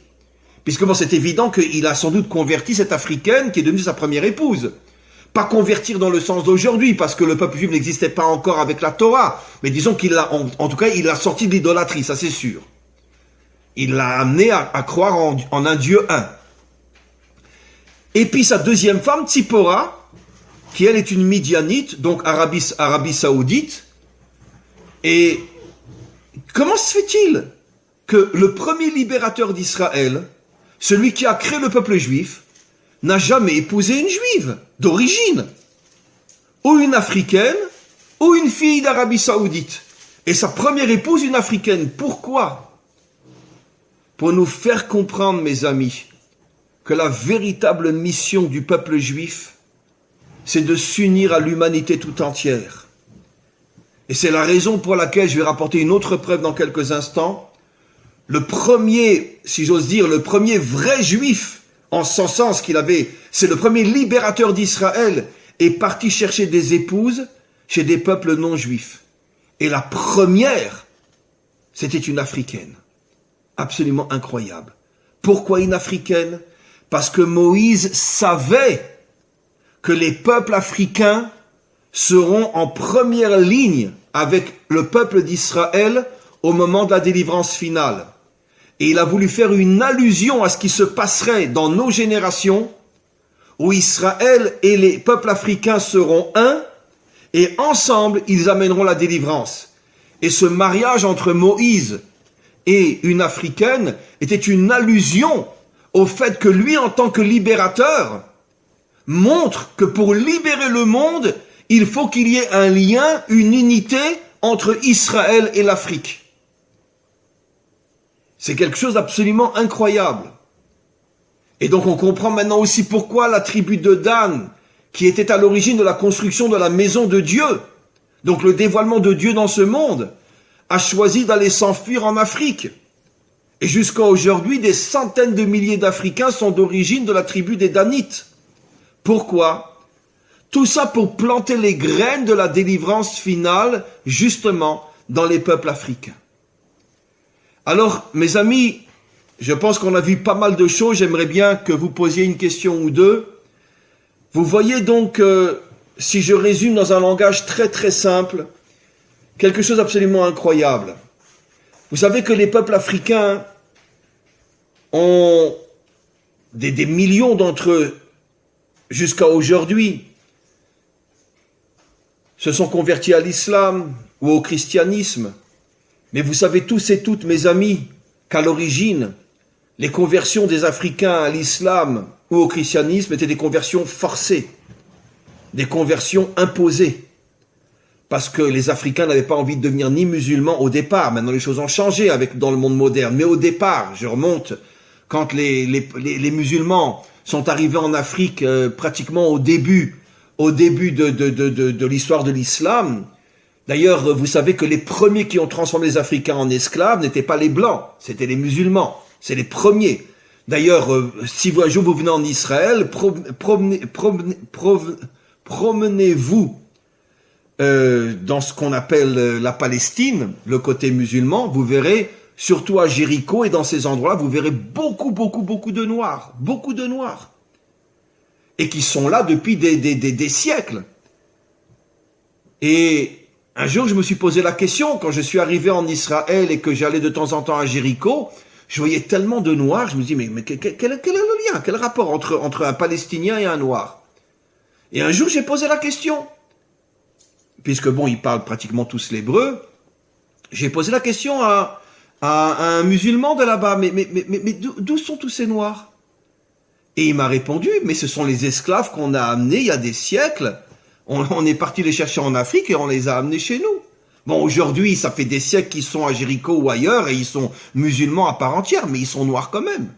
Puisque bon, c'est évident qu'il a sans doute converti cette Africaine qui est devenue sa première épouse. Pas convertir dans le sens d'aujourd'hui, parce que le peuple juif n'existait pas encore avec la Torah. Mais disons qu'il l'a, en tout cas, il l'a sorti de l'idolâtrie, ça c'est sûr. Il l'a amené à croire en un Dieu un. Et puis sa deuxième femme, Tzipora, qui elle est une Midianite, donc Arabie Saoudite. Et comment se fait-il que le premier libérateur d'Israël, celui qui a créé le peuple juif, n'a jamais épousé une juive d'origine, ou une africaine, ou une fille d'Arabie Saoudite. Et sa première épouse, une africaine. Pourquoi? Pour nous faire comprendre, mes amis, que la véritable mission du peuple juif, c'est de s'unir à l'humanité tout entière. Et c'est la raison pour laquelle je vais rapporter une autre preuve dans quelques instants. Le premier, si j'ose dire, le premier vrai juif, en ce sens qu'il avait, c'est le premier libérateur d'Israël, est parti chercher des épouses chez des peuples non juifs. Et la première, c'était une africaine. Absolument incroyable. Pourquoi une africaine? Parce que Moïse savait que les peuples africains seront en première ligne avec le peuple d'Israël au moment de la délivrance finale. Et il a voulu faire une allusion à ce qui se passerait dans nos générations, où Israël et les peuples africains seront un, et ensemble, ils amèneront la délivrance. Et ce mariage entre Moïse et une africaine était une allusion au fait que lui, en tant que libérateur, montre que pour libérer le monde, il faut qu'il y ait un lien, une unité entre Israël et l'Afrique. C'est quelque chose d'absolument incroyable. Et donc on comprend maintenant aussi pourquoi la tribu de Dan, qui était à l'origine de la construction de la maison de Dieu, donc le dévoilement de Dieu dans ce monde, a choisi d'aller s'enfuir en Afrique. Et jusqu'à aujourd'hui, des centaines de milliers d'Africains sont d'origine de la tribu des Danites. Pourquoi? Tout ça pour planter les graines de la délivrance finale, justement, dans les peuples africains. Alors, mes amis, je pense qu'on a vu pas mal de choses. J'aimerais bien que vous posiez une question ou deux. Vous voyez donc, si je résume dans un langage très très simple, quelque chose d'absolument incroyable. Vous savez que les peuples africains ont des millions d'entre eux, jusqu'à aujourd'hui, se sont convertis à l'islam ou au christianisme. Mais vous savez tous et toutes, mes amis, qu'à l'origine, les conversions des Africains à l'islam ou au christianisme étaient des conversions forcées, des conversions imposées. Parce que les Africains n'avaient pas envie de devenir ni musulmans au départ. Maintenant, les choses ont changé dans le monde moderne. Mais au départ, je remonte, quand les musulmans sont arrivés en Afrique pratiquement au début de l'histoire de l'islam. D'ailleurs, vous savez que les premiers qui ont transformé les Africains en esclaves n'étaient pas les Blancs, c'était les musulmans. C'est les premiers. D'ailleurs, si un jour vous venez en Israël, promenez-vous dans ce qu'on appelle la Palestine, le côté musulman, vous verrez, surtout à Jéricho et dans ces endroits-là, vous verrez beaucoup de Noirs, beaucoup de Noirs. Et qui sont là depuis des siècles. Et un jour, je me suis posé la question, quand je suis arrivé en Israël et que j'allais de temps en temps à Jéricho, je voyais tellement de Noirs, je me dis, mais quel est le lien, quel rapport entre un Palestinien et un Noir? Et un jour, j'ai posé la question. Puisque bon, ils parlent pratiquement tous l'hébreu, j'ai posé la question à un musulman de là-bas, mais d'où sont tous ces Noirs? Et il m'a répondu, mais ce sont les esclaves qu'on a amenés il y a des siècles. On est parti les chercher en Afrique et on les a amenés chez nous. Bon, aujourd'hui, ça fait des siècles qu'ils sont à Jéricho ou ailleurs et ils sont musulmans à part entière, mais ils sont noirs quand même.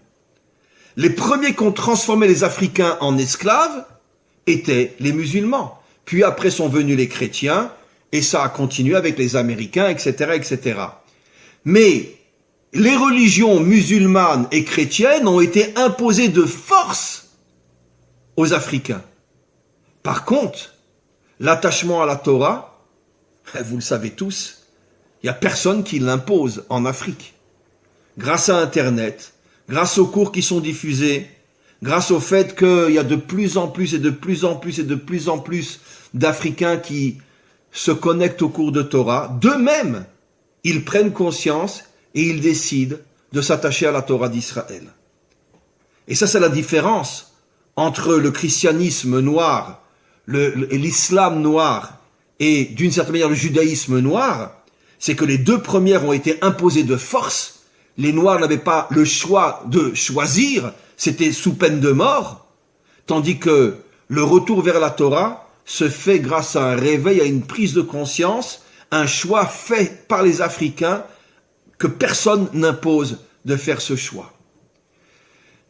Les premiers qui ont transformé les Africains en esclaves étaient les musulmans. Puis après sont venus les chrétiens et ça a continué avec les Américains, etc., etc. Mais les religions musulmanes et chrétiennes ont été imposées de force aux Africains. Par contre, l'attachement à la Torah, vous le savez tous, Il n'y a personne qui l'impose en Afrique. Grâce à Internet, grâce aux cours qui sont diffusés, grâce au fait qu'il y a de plus en plus et de plus en plus et de plus en plus d'Africains qui se connectent au cours de Torah, d'eux-mêmes, ils prennent conscience et ils décident de s'attacher à la Torah d'Israël. Et ça, c'est la différence entre le christianisme noir, l'islam noir et d'une certaine manière le judaïsme noir, c'est que les deux premières ont été imposées de force. Les noirs n'avaient pas le choix de choisir, c'était sous peine de mort, tandis que le retour vers la Torah se fait grâce à un réveil, à une prise de conscience, un choix fait par les Africains que personne n'impose de faire ce choix.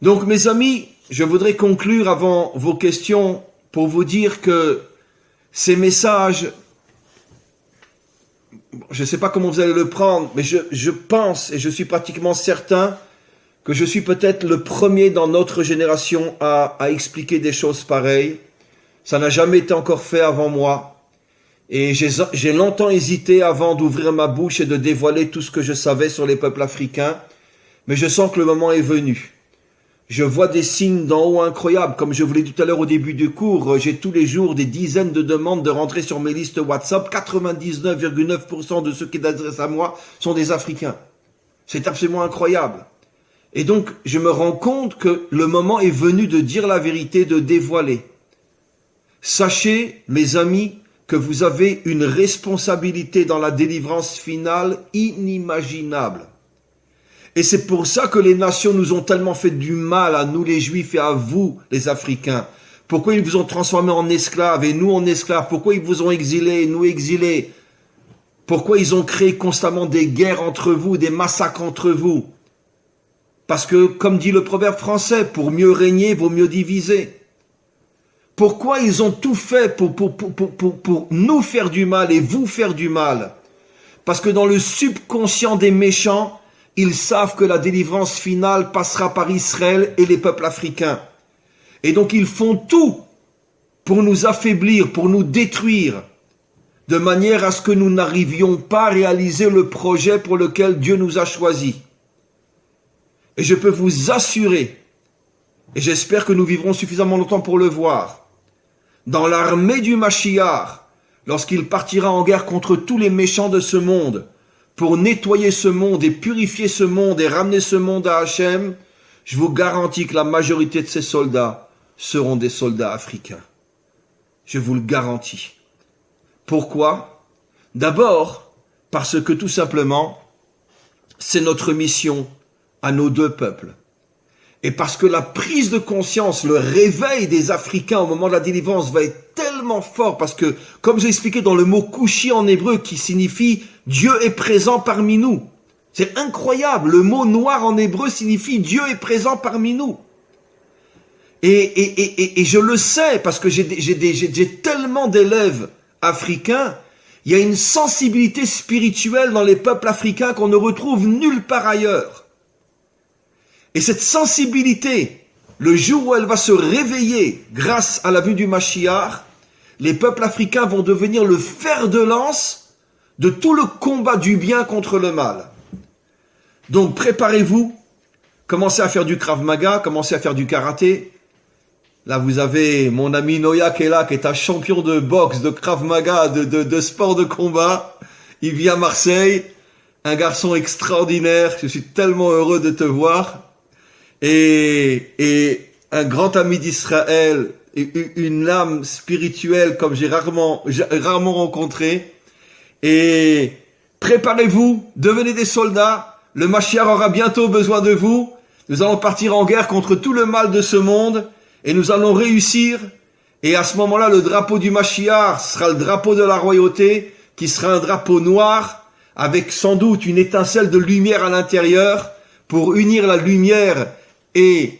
Donc mes amis, je voudrais conclure avant vos questions pour vous dire que ces messages, je ne sais pas comment vous allez le prendre, mais je pense et je suis pratiquement certain que je suis peut-être le premier dans notre génération à expliquer des choses pareilles. Ça n'a jamais été encore fait avant moi. Et j'ai longtemps hésité avant d'ouvrir ma bouche et de dévoiler tout ce que je savais sur les peuples africains. Mais je sens que le moment est venu. Je vois des signes d'en haut incroyables. Comme je vous l'ai dit tout à l'heure au début du cours, j'ai tous les jours des dizaines de demandes de rentrer sur mes listes WhatsApp. 99,9% de ceux qui s'adressent à moi sont des Africains. C'est absolument incroyable. Et donc, je me rends compte que le moment est venu de dire la vérité, de dévoiler. Sachez, mes amis, que vous avez une responsabilité dans la délivrance finale inimaginable. Et c'est pour ça que les nations nous ont tellement fait du mal, à nous les Juifs et à vous les Africains. Pourquoi ils vous ont transformés en esclaves et nous en esclaves? Pourquoi ils vous ont exilés et nous exilés? Pourquoi ils ont créé constamment des guerres entre vous, des massacres entre vous? Parce que, comme dit le proverbe français, pour mieux régner, vaut mieux diviser. Pourquoi ils ont tout fait pour nous faire du mal et vous faire du mal? Parce que dans le subconscient des méchants, ils savent que la délivrance finale passera par Israël et les peuples africains. Et donc ils font tout pour nous affaiblir, pour nous détruire, de manière à ce que nous n'arrivions pas à réaliser le projet pour lequel Dieu nous a choisis. Et je peux vous assurer, et j'espère que nous vivrons suffisamment longtemps pour le voir, dans l'armée du Mashiach, lorsqu'il partira en guerre contre tous les méchants de ce monde, pour nettoyer ce monde et purifier ce monde et ramener ce monde à Hachem, je vous garantis que la majorité de ces soldats seront des soldats africains. Je vous le garantis. Pourquoi? D'abord, parce que tout simplement, c'est notre mission à nos deux peuples. Et parce que la prise de conscience, le réveil des Africains au moment de la délivrance va être tellement fort, parce que, comme j'ai expliqué dans le mot couchi en hébreu, qui signifie Dieu est présent parmi nous. C'est incroyable, le mot noir en hébreu signifie Dieu est présent parmi nous. Et je le sais, parce que j'ai tellement d'élèves africains, il y a une sensibilité spirituelle dans les peuples africains qu'on ne retrouve nulle part ailleurs. Et cette sensibilité, le jour où elle va se réveiller grâce à la vue du Mashiach, les peuples africains vont devenir le fer de lance de tout le combat du bien contre le mal. Donc préparez-vous, commencez à faire du Krav Maga, commencez à faire du karaté. Là vous avez mon ami Noya qui est là, qui est un champion de boxe, de Krav Maga, de sport de combat. Il vit à Marseille, un garçon extraordinaire, je suis tellement heureux de te voir. Et un grand ami d'Israël, une âme spirituelle comme j'ai rarement rencontré. Et préparez-vous, devenez des soldats, le Mashiach aura bientôt besoin de vous. Nous allons partir en guerre contre tout le mal de ce monde et nous allons réussir. Et à ce moment-là, le drapeau du Mashiach sera le drapeau de la royauté, qui sera un drapeau noir avec sans doute une étincelle de lumière à l'intérieur pour unir la lumière et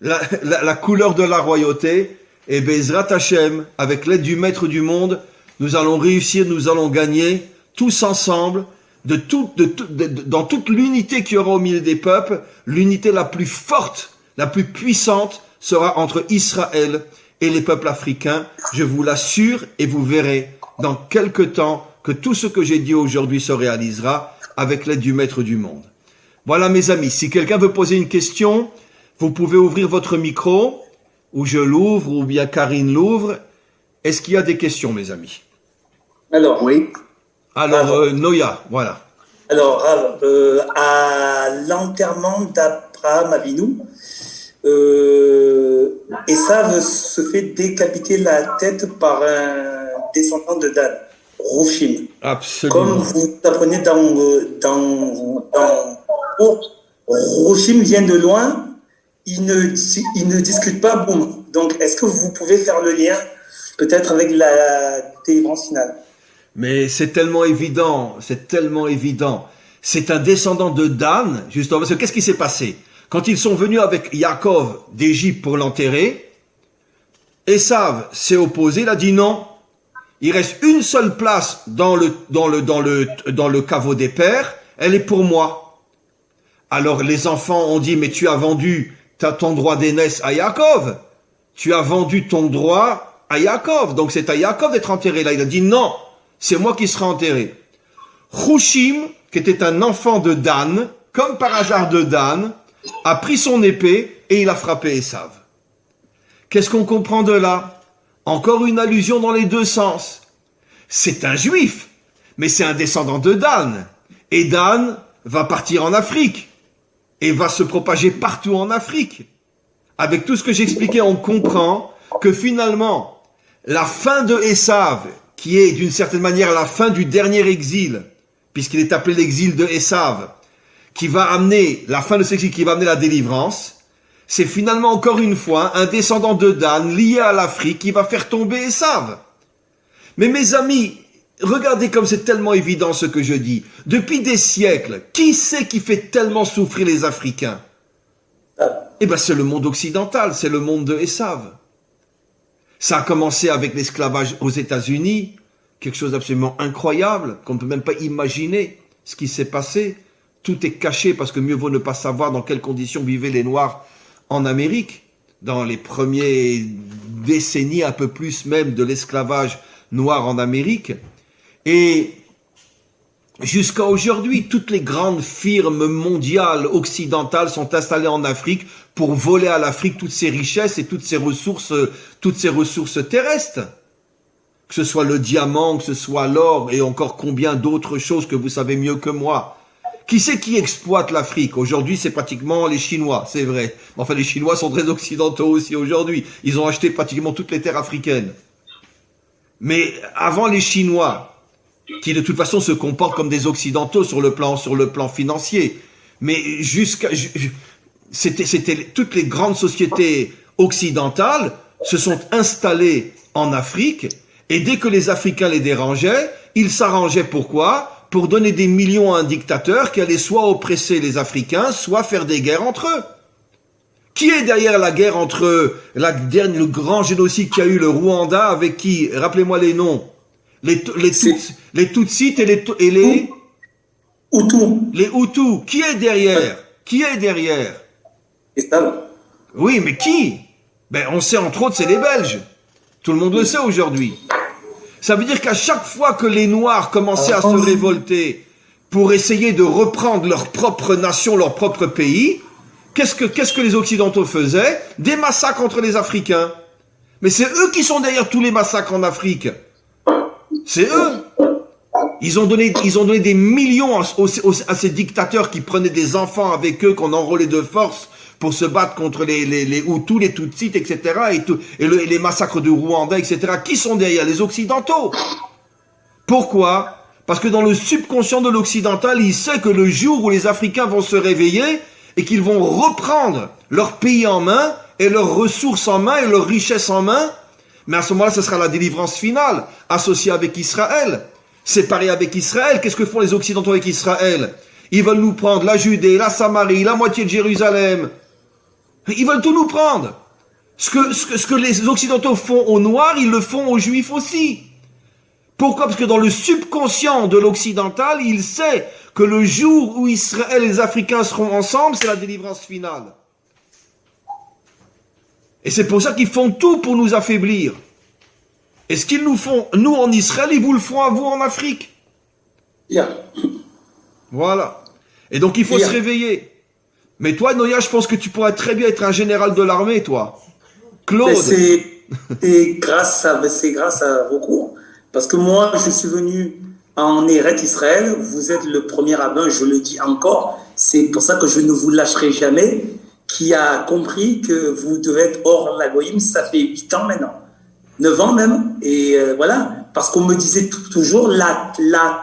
la couleur de la royauté. Et Bezrat Hashem, avec l'aide du Maître du monde, nous allons réussir, nous allons gagner, tous ensemble, dans toute l'unité qu'il y aura au milieu des peuples. L'unité la plus forte, la plus puissante sera entre Israël et les peuples africains. Je vous l'assure, et vous verrez dans quelque temps que tout ce que j'ai dit aujourd'hui se réalisera avec l'aide du Maître du monde. Voilà mes amis, si quelqu'un veut poser une question, vous pouvez ouvrir votre micro, ou je l'ouvre, ou bien Karine l'ouvre. Est-ce qu'il y a des questions, mes amis? Alors, oui. Alors, Noya, voilà. Alors, Rav, à l'enterrement d'Abraham Avinu, Esav se fait décapiter la tête par un descendant de Dan, Rushim. Absolument. Comme vous apprenez dans Rushim vient de loin, il ne discute pas, boum. Donc, est-ce que vous pouvez faire le lien, peut-être avec la délivrance finale? Mais c'est tellement évident, c'est tellement évident. C'est un descendant de Dan, justement, parce que qu'est-ce qui s'est passé? Quand ils sont venus avec Yaakov d'Égypte pour l'enterrer, Esav s'est opposé, il a dit non. Il reste une seule place dans le caveau des pères, elle est pour moi. Alors les enfants ont dit, mais tu as vendu ton droit d'aînesse à Yaakov. Tu as vendu ton droit à Yaakov, donc c'est à Yaakov d'être enterré. Là, il a dit non, c'est moi qui serai enterré. Hushim, qui était un enfant de Dan, comme par hasard de Dan, a pris son épée et il a frappé Esav. Qu'est-ce qu'on comprend de là? Encore une allusion dans les deux sens. C'est un juif, mais c'est un descendant de Dan. Et Dan va partir en Afrique et va se propager partout en Afrique. Avec tout ce que j'expliquais, on comprend que finalement, la fin de Esav, qui est d'une certaine manière la fin du dernier exil, puisqu'il est appelé l'exil de Esav, qui va amener, la fin de cet exil qui va amener la délivrance, c'est finalement encore une fois un descendant de Dan lié à l'Afrique qui va faire tomber Esav. Mais mes amis, regardez comme c'est tellement évident ce que je dis. Depuis des siècles, qui c'est qui fait tellement souffrir les Africains? Eh bien, c'est le monde occidental, c'est le monde de Esav. Ça a commencé avec l'esclavage aux États-Unis, quelque chose d'absolument incroyable, qu'on ne peut même pas imaginer ce qui s'est passé. Tout est caché parce que mieux vaut ne pas savoir dans quelles conditions vivaient les Noirs en Amérique, dans les premières décennies, un peu plus même de l'esclavage noir en Amérique. Et jusqu'à aujourd'hui, toutes les grandes firmes mondiales occidentales sont installées en Afrique pour voler à l'Afrique toutes ses richesses et toutes ses ressources terrestres. Que ce soit le diamant, que ce soit l'or et encore combien d'autres choses que vous savez mieux que moi. Qui c'est qui exploite l'Afrique? Aujourd'hui, c'est pratiquement les Chinois, c'est vrai. Enfin, les Chinois sont très occidentaux aussi aujourd'hui. Ils ont acheté pratiquement toutes les terres africaines. Mais avant les Chinois, qui de toute façon se comportent comme des occidentaux sur le plan financier, mais c'était toutes les grandes sociétés occidentales se sont installées en Afrique, et dès que les Africains les dérangeaient, ils s'arrangeaient pourquoi? Pour donner des millions à un dictateur qui allait soit oppresser les Africains, soit faire des guerres entre eux. Qui est derrière la guerre entre le grand génocide qu'il y a eu, le Rwanda, avec qui? Rappelez-moi les noms. Les Tutsis et les Hutus. Les Hutus. Qui est derrière? Qui est derrière? Oui, mais qui? Ben, on sait entre autres, c'est les Belges. Tout le monde le sait aujourd'hui. Ça veut dire qu'à chaque fois que les Noirs commençaient à se révolter pour essayer de reprendre leur propre nation, leur propre pays, qu'est-ce que les Occidentaux faisaient? Des massacres entre les Africains. Mais c'est eux qui sont derrière tous les massacres en Afrique. C'est eux. Ils ont donné des millions à ces dictateurs qui prenaient des enfants avec eux, qu'on enrôlait de force pour se battre contre les Hutus, les Tutsis, etc. et les massacres de Rwanda, etc. Qui sont derrière? Les Occidentaux. Pourquoi? Parce que dans le subconscient de l'Occidental, il sait que le jour où les Africains vont se réveiller et qu'ils vont reprendre leur pays en main et leurs ressources en main et leurs richesses en main, mais à ce moment-là, ce sera la délivrance finale, associée avec Israël, séparée avec Israël. Qu'est-ce que font les Occidentaux avec Israël? Ils veulent nous prendre la Judée, la Samarie, la moitié de Jérusalem. Ils veulent tout nous prendre. Ce que les Occidentaux font aux Noirs, ils le font aux Juifs aussi. Pourquoi? Parce que dans le subconscient de l'Occidental, il sait que le jour où Israël et les Africains seront ensemble, c'est la délivrance finale. Et c'est pour ça qu'ils font tout pour nous affaiblir. Et ce qu'ils nous font, nous en Israël, ils vous le font à vous en Afrique. Yeah. Voilà. Et donc, il faut se réveiller. Mais toi, Noya, je pense que tu pourrais très bien être un général de l'armée, toi. Claude. C'est grâce à vos cours. Parce que moi, je suis venu en Eretz Israël. Vous êtes le premier rabbin, je le dis encore. C'est pour ça que je ne vous lâcherai jamais. Qui a compris que vous devez être hors la Goïm. Ça fait 8 ans maintenant. 9 ans même. Et voilà. Parce qu'on me disait toujours, la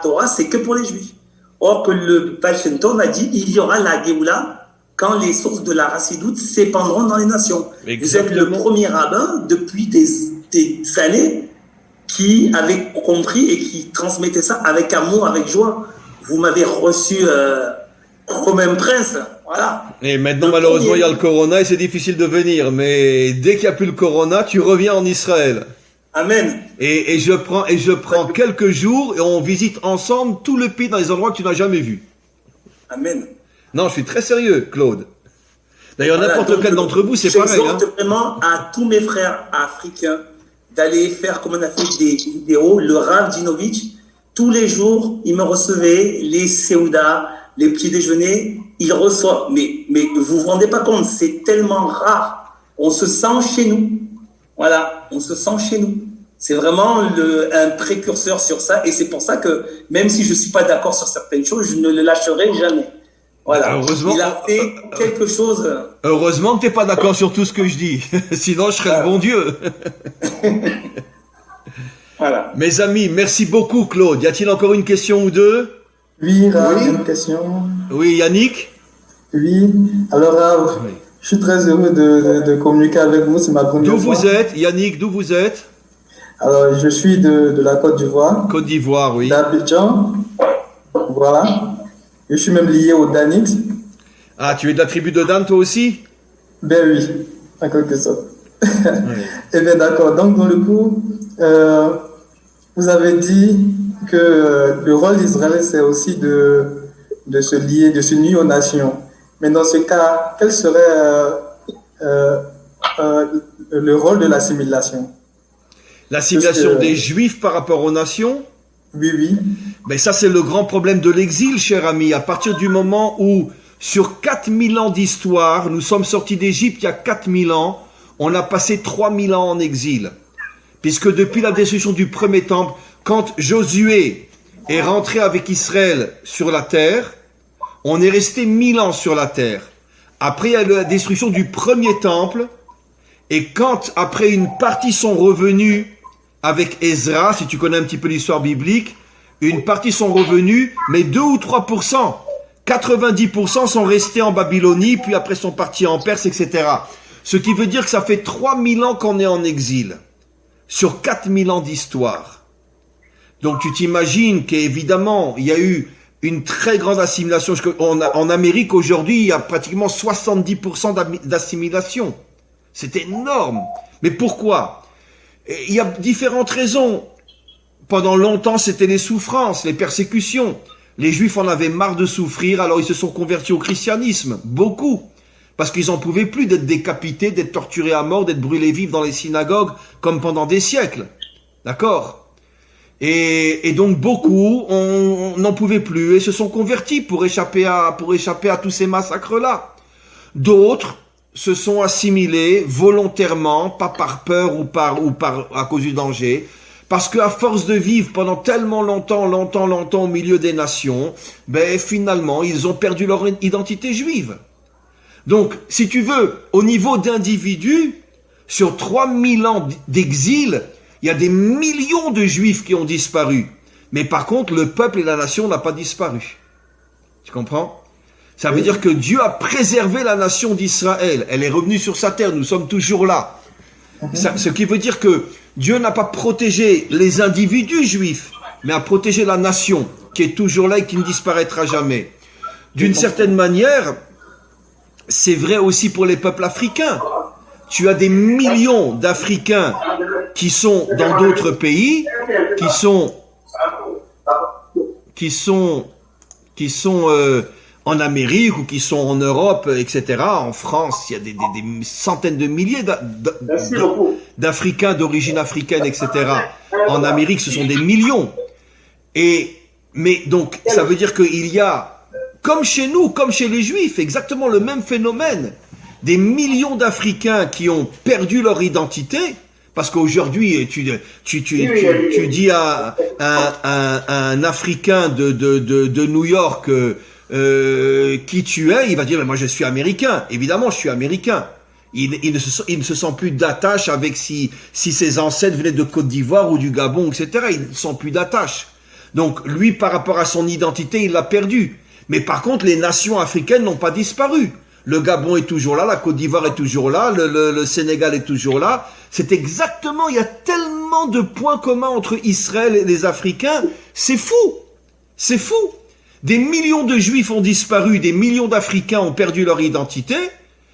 Torah, c'est que pour les Juifs. Or que le Baal Shem Tov a dit, il y aura la Géoula quand les sources de la Racidoute s'épandront dans les nations. Exactement. Vous êtes le premier rabbin depuis des années qui avait compris et qui transmettait ça avec amour, avec joie. Vous m'avez reçu comme un prince. Voilà. Et maintenant, malheureusement, il y a le corona et c'est difficile de venir. Mais dès qu'il n'y a plus le corona, tu reviens en Israël. Amen. Et je prends quelques jours et on visite ensemble tout le pays dans les endroits que tu n'as jamais vus. Amen. Non, je suis très sérieux, Claude. D'ailleurs, voilà, n'importe lequel d'entre vous, c'est pareil. J'exhorte vraiment à tous mes frères africains d'aller faire, comme on a fait des vidéos, le Rav Dinovitch. Tous les jours, il me recevait les Seouda, les petits déjeuners. Il reçoit. Mais vous vous rendez pas compte, c'est tellement rare. On se sent chez nous. Voilà, on se sent chez nous. C'est vraiment un précurseur sur ça. Et c'est pour ça que, même si je ne suis pas d'accord sur certaines choses, je ne le lâcherai jamais. Voilà. Heureusement, il a fait quelque chose. Heureusement que tu n'es pas d'accord sur tout ce que je dis. Sinon, je serais le bon Dieu. Voilà. Mes amis, merci beaucoup, Claude. Y a-t-il encore une question ou deux? Oui, Rav, une question. Oui, Yannick? Oui. Alors, Rav, oui. Je suis très heureux de communiquer avec vous. C'est ma première fois. D'où vous êtes, Yannick? D'où vous êtes? Alors, je suis de la Côte d'Ivoire. Côte d'Ivoire, oui. D'Abidjan. Voilà. Je suis même lié au Danix. Ah, tu es de la tribu de Dan, toi aussi? Ben oui, en quelque sorte. Oui. Eh bien, d'accord. Donc, dans le cours, vous avez dit que le rôle d'Israël, c'est aussi de se lier, de s'unir aux nations. Mais dans ce cas, quel serait le rôle de l'assimilation? L'assimilation des Juifs par rapport aux nations? Oui, oui. Mais ça, c'est le grand problème de l'exil, cher ami. À partir du moment où, sur 4000 ans d'histoire, nous sommes sortis d'Égypte il y a 4000 ans, on a passé 3000 ans en exil. Puisque depuis la destruction du premier temple, quand Josué est rentré avec Israël sur la terre, on est resté 1000 ans sur la terre. Après, il y a la destruction du premier temple, et quand, après, une partie sont revenus avec Ezra, si tu connais un petit peu l'histoire biblique, une partie sont revenus, mais 2 ou 3%. 90% sont restés en Babylonie, puis après sont partis en Perse, etc. Ce qui veut dire que ça fait 3000 ans qu'on est en exil, sur 4000 ans d'histoire. Donc tu t'imagines qu'évidemment, il y a eu une très grande assimilation. En Amérique, aujourd'hui, il y a pratiquement 70% d'assimilation. C'est énorme. Mais pourquoi? Il y a différentes raisons. Pendant longtemps, c'était les souffrances, les persécutions. Les Juifs en avaient marre de souffrir, alors ils se sont convertis au christianisme. Beaucoup. Parce qu'ils n'en pouvaient plus d'être décapités, d'être torturés à mort, d'être brûlés vifs dans les synagogues, comme pendant des siècles. D'accord? Et donc beaucoup n'en pouvaient plus et se sont convertis pour échapper à tous ces massacres-là. D'autres se sont assimilés volontairement, pas par peur ou à cause du danger, parce qu'à force de vivre pendant tellement longtemps au milieu des nations, ben finalement ils ont perdu leur identité juive. Donc, si tu veux, au niveau d'individus, sur 3000 ans d'exil, il y a des millions de Juifs qui ont disparu. Mais par contre, le peuple et la nation n'ont pas disparu. Tu comprends? Ça veut dire que Dieu a préservé la nation d'Israël. Elle est revenue sur sa terre. Nous sommes toujours là. Ce qui veut dire que Dieu n'a pas protégé les individus juifs, mais a protégé la nation, qui est toujours là et qui ne disparaîtra jamais. D'une certaine manière, c'est vrai aussi pour les peuples africains. Tu as des millions d'Africains qui sont dans d'autres pays, qui sont en Amérique ou qui sont en Europe, etc. En France, il y a des centaines de milliers d'Africains d'origine africaine, etc. En Amérique, ce sont des millions. Et Mais donc, ça veut dire qu'il y a, comme chez nous, comme chez les Juifs, exactement le même phénomène. Des millions d'Africains qui ont perdu leur identité, parce qu'aujourd'hui, tu dis à un Africain de New York qui tu es, il va dire mais moi je suis américain. Évidemment, je suis américain. Il ne se sent plus d'attache avec si ses ancêtres venaient de Côte d'Ivoire ou du Gabon, etc. Il ne sent plus d'attache. Donc lui, par rapport à son identité, il l'a perdu. Mais par contre, les nations africaines n'ont pas disparu. Le Gabon est toujours là, la Côte d'Ivoire est toujours là, le Sénégal est toujours là. C'est exactement, il y a tellement de points communs entre Israël et les Africains. C'est fou. C'est fou. Des millions de Juifs ont disparu, des millions d'Africains ont perdu leur identité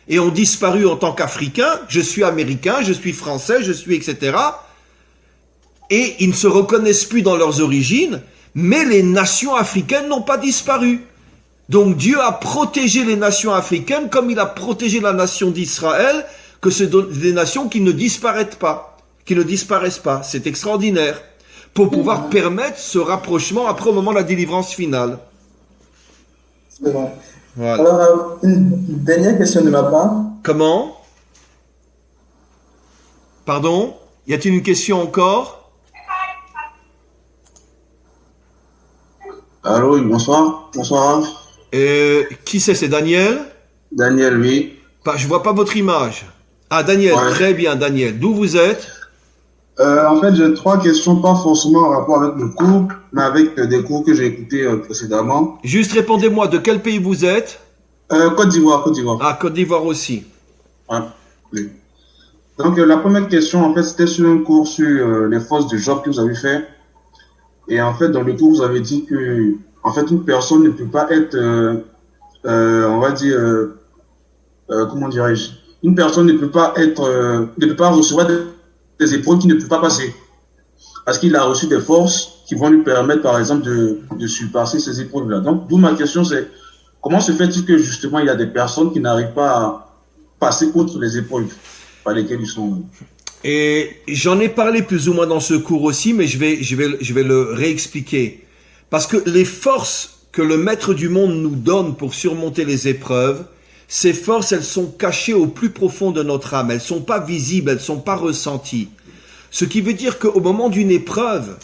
et ont disparu en tant qu'Africains. Je suis américain, je suis français, je suis etc. Et ils ne se reconnaissent plus dans leurs origines, mais les nations africaines n'ont pas disparu. Donc Dieu a protégé les nations africaines comme il a protégé la nation d'Israël, que c'est des nations qui ne disparaissent pas, C'est extraordinaire. Pour pouvoir permettre ce rapprochement après au moment de la délivrance finale. C'est vrai. Voilà. Alors, une dernière question de ma part. Comment? Pardon? Y a-t-il une question encore? Allô, oui, bonsoir. Bonsoir. Qui c'est Daniel? Daniel, oui. Je vois pas votre image. Ah, Daniel, ouais. Très bien, Daniel. D'où vous êtes? En fait, j'ai 3 questions, pas forcément en rapport avec le cours, mais avec des cours que j'ai écoutés précédemment. Juste répondez-moi, de quel pays vous êtes? Côte d'Ivoire. Ah, Côte d'Ivoire aussi. Ouais, oui. Donc, la première question, en fait, c'était sur un cours sur les forces de Job que vous avez fait. Et en fait, dans le cours, vous avez dit que, en fait, une personne ne peut pas être, on va dire, comment dirais-je, une personne ne peut pas être, ne peut pas recevoir des épreuves qu'il ne peut pas passer. Parce qu'il a reçu des forces qui vont lui permettre, par exemple, de surpasser ces épreuves-là. Donc, d'où ma question, c'est comment se fait-il que, justement, il y a des personnes qui n'arrivent pas à passer outre les épreuves par lesquelles ils sont... Et j'en ai parlé plus ou moins dans ce cours aussi, mais je vais le réexpliquer. Parce que les forces que le maître du monde nous donne pour surmonter les épreuves, ces forces, elles sont cachées au plus profond de notre âme. Elles sont pas visibles, elles sont pas ressenties. Ce qui veut dire qu'au moment d'une épreuve,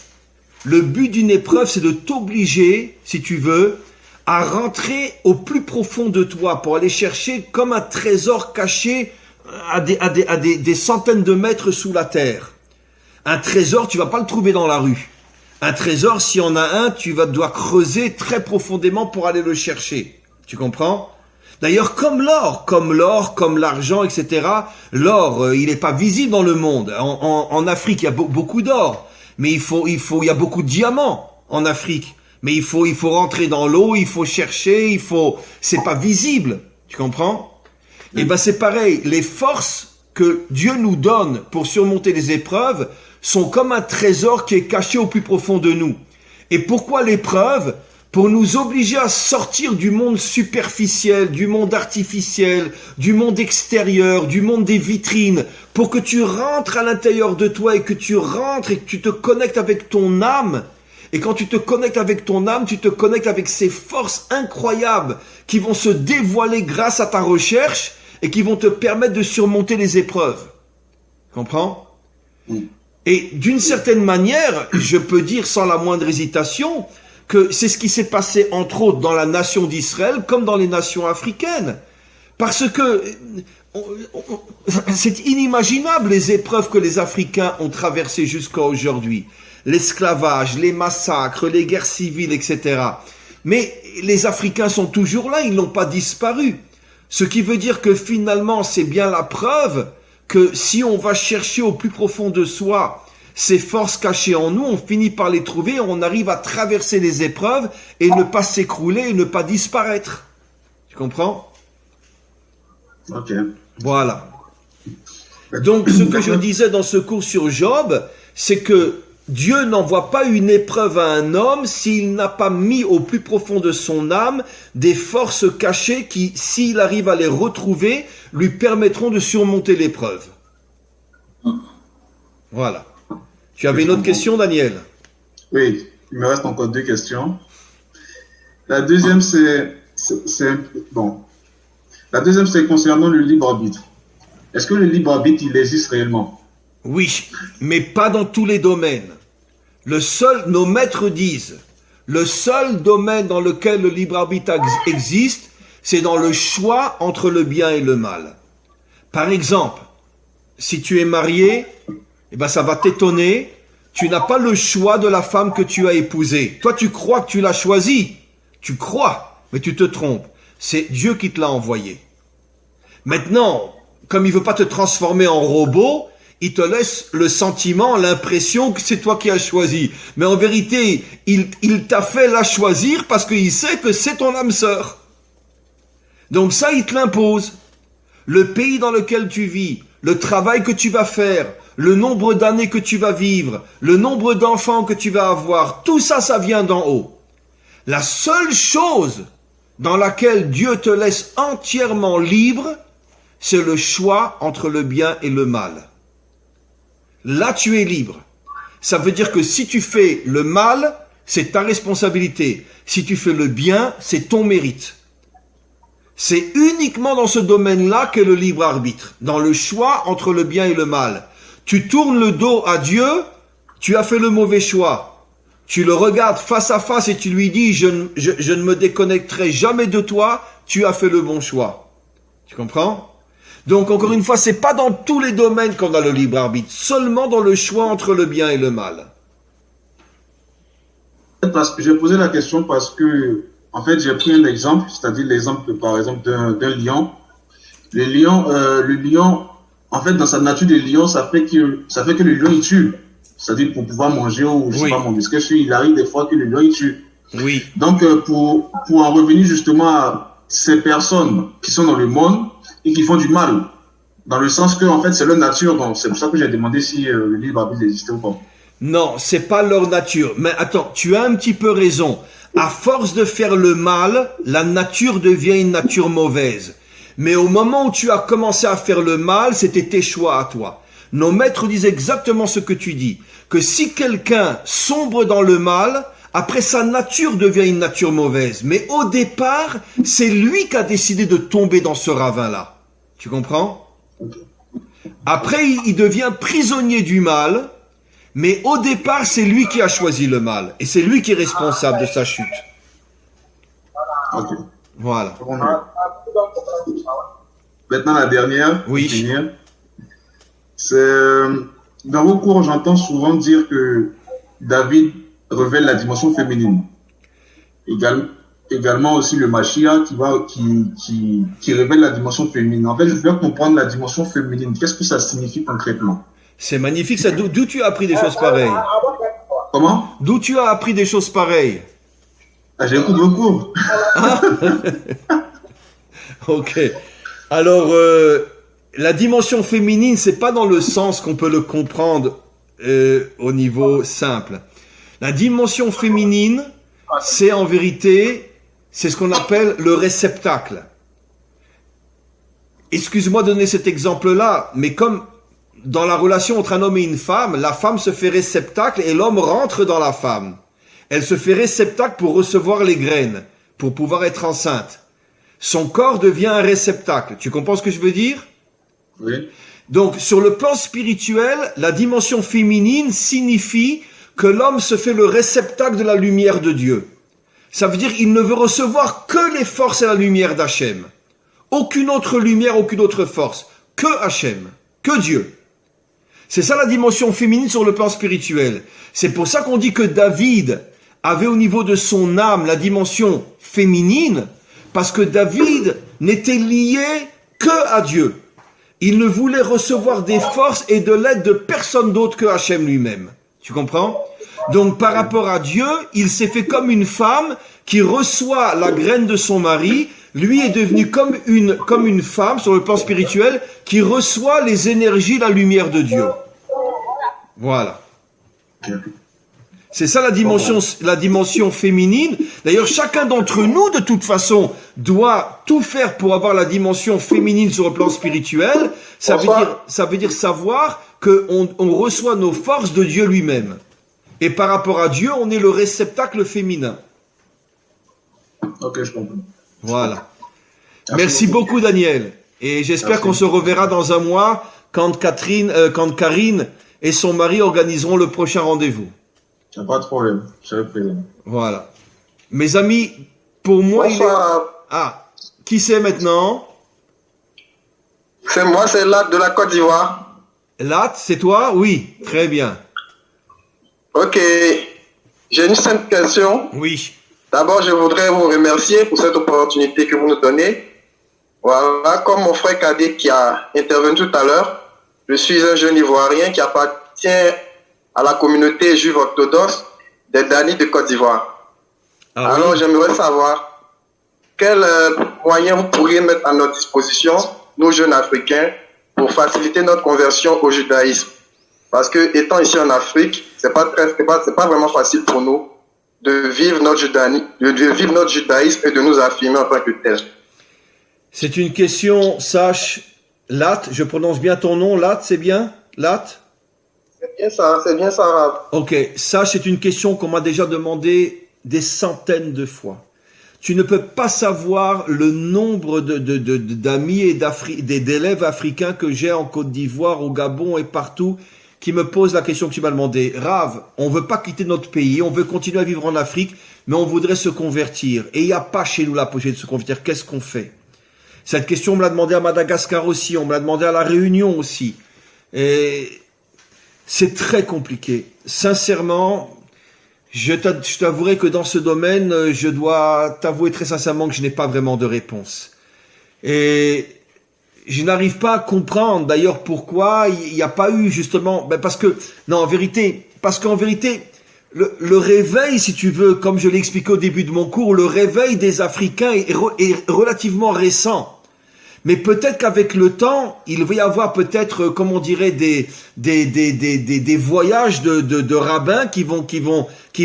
le but d'une épreuve, c'est de t'obliger, si tu veux, à rentrer au plus profond de toi pour aller chercher comme un trésor caché à des centaines de mètres sous la terre. Un trésor, tu vas pas le trouver dans la rue. Un trésor, s'il y en a un, tu dois creuser très profondément pour aller le chercher. Tu comprends? D'ailleurs, comme l'or, comme l'argent, etc. L'or, il n'est pas visible dans le monde. En Afrique, il y a beaucoup d'or, mais il y a beaucoup de diamants en Afrique. Mais il faut rentrer dans l'eau, il faut chercher, c'est pas visible. Tu comprends? Et ben c'est pareil. Les forces que Dieu nous donne pour surmonter les épreuves sont comme un trésor qui est caché au plus profond de nous. Et pourquoi l'épreuve? Pour nous obliger à sortir du monde superficiel, du monde artificiel, du monde extérieur, du monde des vitrines, pour que tu rentres à l'intérieur de toi et que tu rentres et que tu te connectes avec ton âme. Et quand tu te connectes avec ton âme, tu te connectes avec ces forces incroyables qui vont se dévoiler grâce à ta recherche et qui vont te permettre de surmonter les épreuves. Comprends? Et d'une certaine manière, je peux dire sans la moindre hésitation que c'est ce qui s'est passé entre autres dans la nation d'Israël comme dans les nations africaines. Parce que c'est inimaginable les épreuves que les Africains ont traversées jusqu'à aujourd'hui. L'esclavage, les massacres, les guerres civiles, etc. Mais les Africains sont toujours là, ils n'ont pas disparu. Ce qui veut dire que finalement, c'est bien la preuve que si on va chercher au plus profond de soi ces forces cachées en nous, on finit par les trouver, on arrive à traverser les épreuves et ne pas s'écrouler et ne pas disparaître. Tu comprends? Ok. Voilà. Donc, ce que je disais dans ce cours sur Job, c'est que Dieu n'envoie pas une épreuve à un homme s'il n'a pas mis au plus profond de son âme des forces cachées qui, s'il arrive à les retrouver, lui permettront de surmonter l'épreuve. Voilà. Tu avais une autre question, Daniel? Oui. Il me reste encore 2 questions. La deuxième, bon. La deuxième, c'est concernant le libre arbitre. Est-ce que le libre arbitre, il existe réellement? Oui, mais pas dans tous les domaines. Nos maîtres disent, le seul domaine dans lequel le libre arbitre existe, c'est dans le choix entre le bien et le mal. Par exemple, si tu es marié, eh ben ça va t'étonner, tu n'as pas le choix de la femme que tu as épousée. Toi, tu crois que tu l'as choisie. Tu crois, mais tu te trompes. C'est Dieu qui te l'a envoyé. Maintenant, comme il veut pas te transformer en robot, il te laisse le sentiment, l'impression que c'est toi qui as choisi. Mais en vérité, il t'a fait la choisir parce qu'il sait que c'est ton âme sœur. Donc ça, il te l'impose. Le pays dans lequel tu vis, le travail que tu vas faire, le nombre d'années que tu vas vivre, le nombre d'enfants que tu vas avoir, tout ça, ça vient d'en haut. La seule chose dans laquelle Dieu te laisse entièrement libre, c'est le choix entre le bien et le mal. Là, tu es libre. Ça veut dire que si tu fais le mal, c'est ta responsabilité. Si tu fais le bien, c'est ton mérite. C'est uniquement dans ce domaine-là qu'est le libre arbitre, dans le choix entre le bien et le mal. Tu tournes le dos à Dieu, tu as fait le mauvais choix. Tu le regardes face à face et tu lui dis, je ne me déconnecterai jamais de toi, tu as fait le bon choix. Tu comprends? Donc, encore une fois, c'est pas dans tous les domaines qu'on a le libre arbitre, seulement dans le choix entre le bien et le mal. J'ai posé la question parce que, en fait, j'ai pris un exemple, c'est-à-dire l'exemple, par exemple, d'un lion. Le lion, en fait, dans sa nature de lion, ça fait que le lion, il tue. C'est-à-dire pour pouvoir manger ou, je sais pas, parce que il arrive des fois que le lion, il tue. Oui. Donc, pour en revenir justement à ces personnes qui sont dans le monde et qui font du mal, dans le sens que, en fait, c'est leur nature. Donc, c'est pour ça que j'ai demandé si le libre arbitre existait ou pas. Non, c'est pas leur nature. Mais attends, tu as un petit peu raison. À force de faire le mal, la nature devient une nature mauvaise. Mais au moment où tu as commencé à faire le mal, c'était tes choix à toi. Nos maîtres disent exactement ce que tu dis. Que si quelqu'un sombre dans le mal, après sa nature devient une nature mauvaise. Mais au départ, c'est lui qui a décidé de tomber dans ce ravin-là. Tu comprends? Après, il devient prisonnier du mal. Mais au départ, c'est lui qui a choisi le mal. Et c'est lui qui est responsable de sa chute. Ok. Voilà. Maintenant, la dernière. Oui. C'est, dans vos cours, j'entends souvent dire que David révèle la dimension féminine. Également aussi le Mashiach qui révèle la dimension féminine. En fait, je veux comprendre la dimension féminine. Qu'est-ce que ça signifie concrètement? C'est magnifique. Ça, d'où tu as appris des choses pareilles? Comment? D'où tu as appris des choses pareilles? Ah, j'écoute vos cours. Ah ok. Alors, la dimension féminine, c'est pas dans le sens qu'on peut le comprendre au niveau simple. La dimension féminine, c'est en vérité, c'est ce qu'on appelle le réceptacle. Excuse-moi de donner cet exemple-là, mais comme dans la relation entre un homme et une femme, la femme se fait réceptacle et l'homme rentre dans la femme. Elle se fait réceptacle pour recevoir les graines, pour pouvoir être enceinte. Son corps devient un réceptacle. Tu comprends ce que je veux dire? Oui. Donc, sur le plan spirituel, la dimension féminine signifie que l'homme se fait le réceptacle de la lumière de Dieu. Ça veut dire qu'il ne veut recevoir que les forces et la lumière d'Hachem. Aucune autre lumière, aucune autre force. Que Hachem, que Dieu. C'est ça la dimension féminine sur le plan spirituel. C'est pour ça qu'on dit que David avait au niveau de son âme la dimension féminine, parce que David n'était lié que à Dieu. Il ne voulait recevoir des forces et de l'aide de personne d'autre que Hachem lui-même. Tu comprends? Donc par rapport à Dieu, il s'est fait comme une femme qui reçoit la graine de son mari. Lui est devenu comme une femme sur le plan spirituel qui reçoit les énergies, la lumière de Dieu. Voilà. C'est ça la dimension féminine. D'ailleurs, chacun d'entre nous, de toute façon, doit tout faire pour avoir la dimension féminine sur le plan spirituel. Ça veut dire savoir qu'on reçoit nos forces de Dieu lui-même. et par rapport à Dieu, on est le réceptacle féminin. Ok, je comprends. Voilà. Merci beaucoup, Daniel. Et j'espère qu'on se reverra dans un mois quand Karine et son mari organiseront le prochain rendez-vous. Il n'y a pas de problème. Je vais plaisir. Voilà. Mes amis, pour moi, qui c'est maintenant? C'est moi, c'est Lat de la Côte d'Ivoire. Lat, c'est toi? Oui, très bien. Ok. J'ai une simple question. Oui. D'abord, je voudrais vous remercier pour cette opportunité que vous nous donnez. Voilà, comme mon frère cadet qui a intervenu tout à l'heure, je suis un jeune Ivoirien qui appartient à la communauté juive orthodoxe des Dani de Côte d'Ivoire. Alors, j'aimerais savoir quels moyens vous pourriez mettre à notre disposition, nous jeunes Africains, pour faciliter notre conversion au judaïsme. Parce que, étant ici en Afrique, c'est pas vraiment facile pour nous de vivre notre judaïsme et de nous affirmer en tant que tel. C'est une question, sache, Lat, je prononce bien ton nom, Lat, c'est bien? Lat? C'est bien ça, Rav. Ok, ça c'est une question qu'on m'a déjà demandé des centaines de fois. Tu ne peux pas savoir le nombre d'amis et d'élèves africains que j'ai en Côte d'Ivoire, au Gabon et partout, qui me posent la question que tu m'as demandé. Rav, on veut pas quitter notre pays, on veut continuer à vivre en Afrique, mais on voudrait se convertir. Et il n'y a pas chez nous la possibilité de se convertir. Qu'est-ce qu'on fait? Cette question, on me l'a demandé à Madagascar aussi, on me l'a demandé à La Réunion aussi. Et c'est très compliqué. Sincèrement, je t'avouerai que dans ce domaine, je dois t'avouer très sincèrement que je n'ai pas vraiment de réponse. Et je n'arrive pas à comprendre d'ailleurs pourquoi il n'y a pas eu justement, parce qu'en vérité, le réveil, si tu veux, comme je l'ai expliqué au début de mon cours, le réveil des Africains est relativement récent. Mais peut-être qu'avec le temps, il va y avoir peut-être, comme on dirait, des voyages de rabbins qui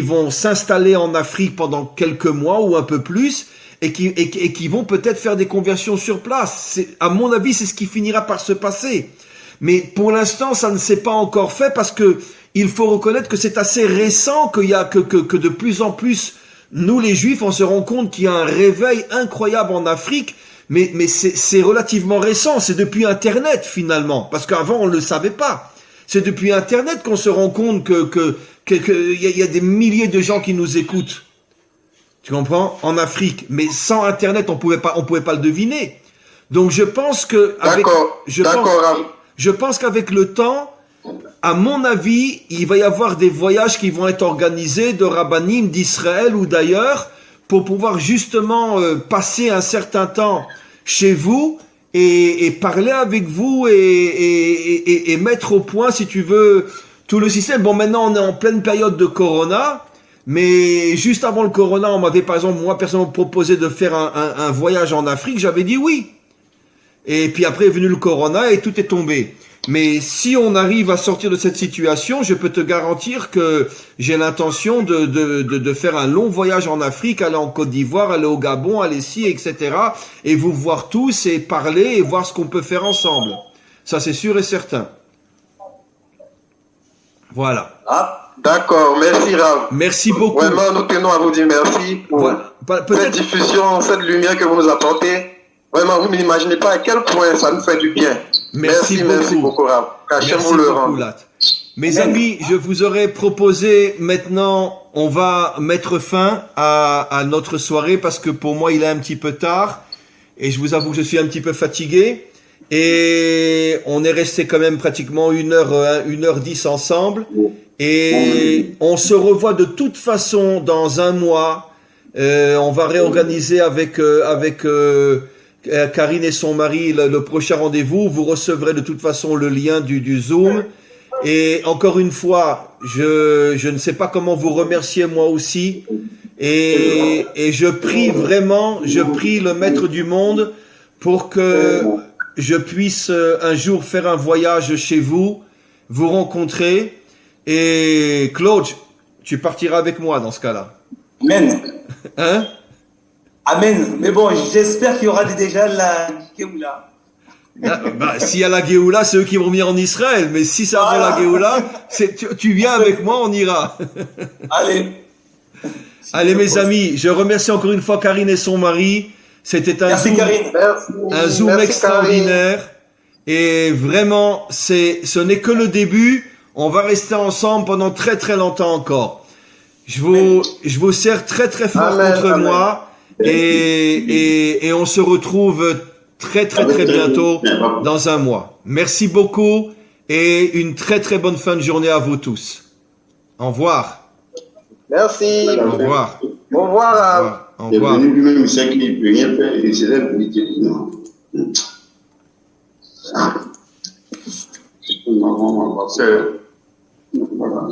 vont s'installer en Afrique pendant quelques mois ou un peu plus et qui vont peut-être faire des conversions sur place. À mon avis, c'est ce qui finira par se passer. Mais pour l'instant, ça ne s'est pas encore fait parce que il faut reconnaître que c'est assez récent que de plus en plus, nous les Juifs, on se rend compte qu'il y a un réveil incroyable en Afrique. Mais c'est relativement récent, c'est depuis Internet finalement, parce qu'avant on ne le savait pas. C'est depuis Internet qu'on se rend compte que y a des milliers de gens qui nous écoutent. Tu comprends? En Afrique, mais sans Internet on pouvait pas le deviner. Donc je pense que je pense qu'avec le temps, à mon avis, il va y avoir des voyages qui vont être organisés de rabbinim d'Israël ou d'ailleurs, pour pouvoir justement passer un certain temps chez vous et parler avec vous et mettre au point, si tu veux, tout le système. Bon, maintenant, on est en pleine période de Corona, mais juste avant le Corona, on m'avait, par exemple, moi, personnellement, proposé de faire un voyage en Afrique. J'avais dit oui. Et puis après est venu le Corona et tout est tombé. Mais si on arrive à sortir de cette situation, je peux te garantir que j'ai l'intention de faire un long voyage en Afrique, aller en Côte d'Ivoire, aller au Gabon, aller ici, etc. Et vous voir tous et parler et voir ce qu'on peut faire ensemble. Ça, c'est sûr et certain. Voilà. Ah, d'accord. Merci, Rav. Merci beaucoup. Vraiment, nous tenons à vous dire merci pour cette diffusion, cette lumière que vous nous apportez. Vraiment, vous n'imaginez pas à quel point ça nous fait du bien. Merci beaucoup, Rav. Cachez-vous le rang. Mes amis, je vous aurais proposé maintenant, on va mettre fin à notre soirée parce que pour moi, il est un petit peu tard et je vous avoue que je suis un petit peu fatigué et on est resté quand même pratiquement 1h10 ensemble et on se revoit de toute façon dans un mois. On va réorganiser avec Karine et son mari le prochain rendez-vous. Vous recevrez de toute façon le lien du Zoom. Et encore une fois, je ne sais pas comment vous remercier moi aussi. Et je prie vraiment, je prie le Maître du monde pour que je puisse un jour faire un voyage chez vous, vous rencontrer. Et Claude, tu partiras avec moi dans ce cas-là. Amen. Hein? Amen. Mais bon, j'espère qu'il y aura déjà la Géoula. S'il y a la Géoula, c'est eux qui vont venir en Israël. Mais si ça va la Géoula, tu viens avec moi, on ira. Allez. Allez, mes amis, je remercie encore une fois Karine et son mari. C'était un Merci, Zoom, Karine. un Zoom Merci, extraordinaire. Et vraiment, ce n'est que le début. On va rester ensemble pendant très très longtemps encore. Je vous serre très très fort contre moi. Et on se retrouve très très très bientôt dans un mois. Merci beaucoup et une très très bonne fin de journée à vous tous. Au revoir. Merci. Au revoir. Au revoir. Au revoir. Il est venu lui-même, il sait qu'il ne peut rien faire, et c'est là qu'il dit non. C'est maman, ma soeur. Voilà.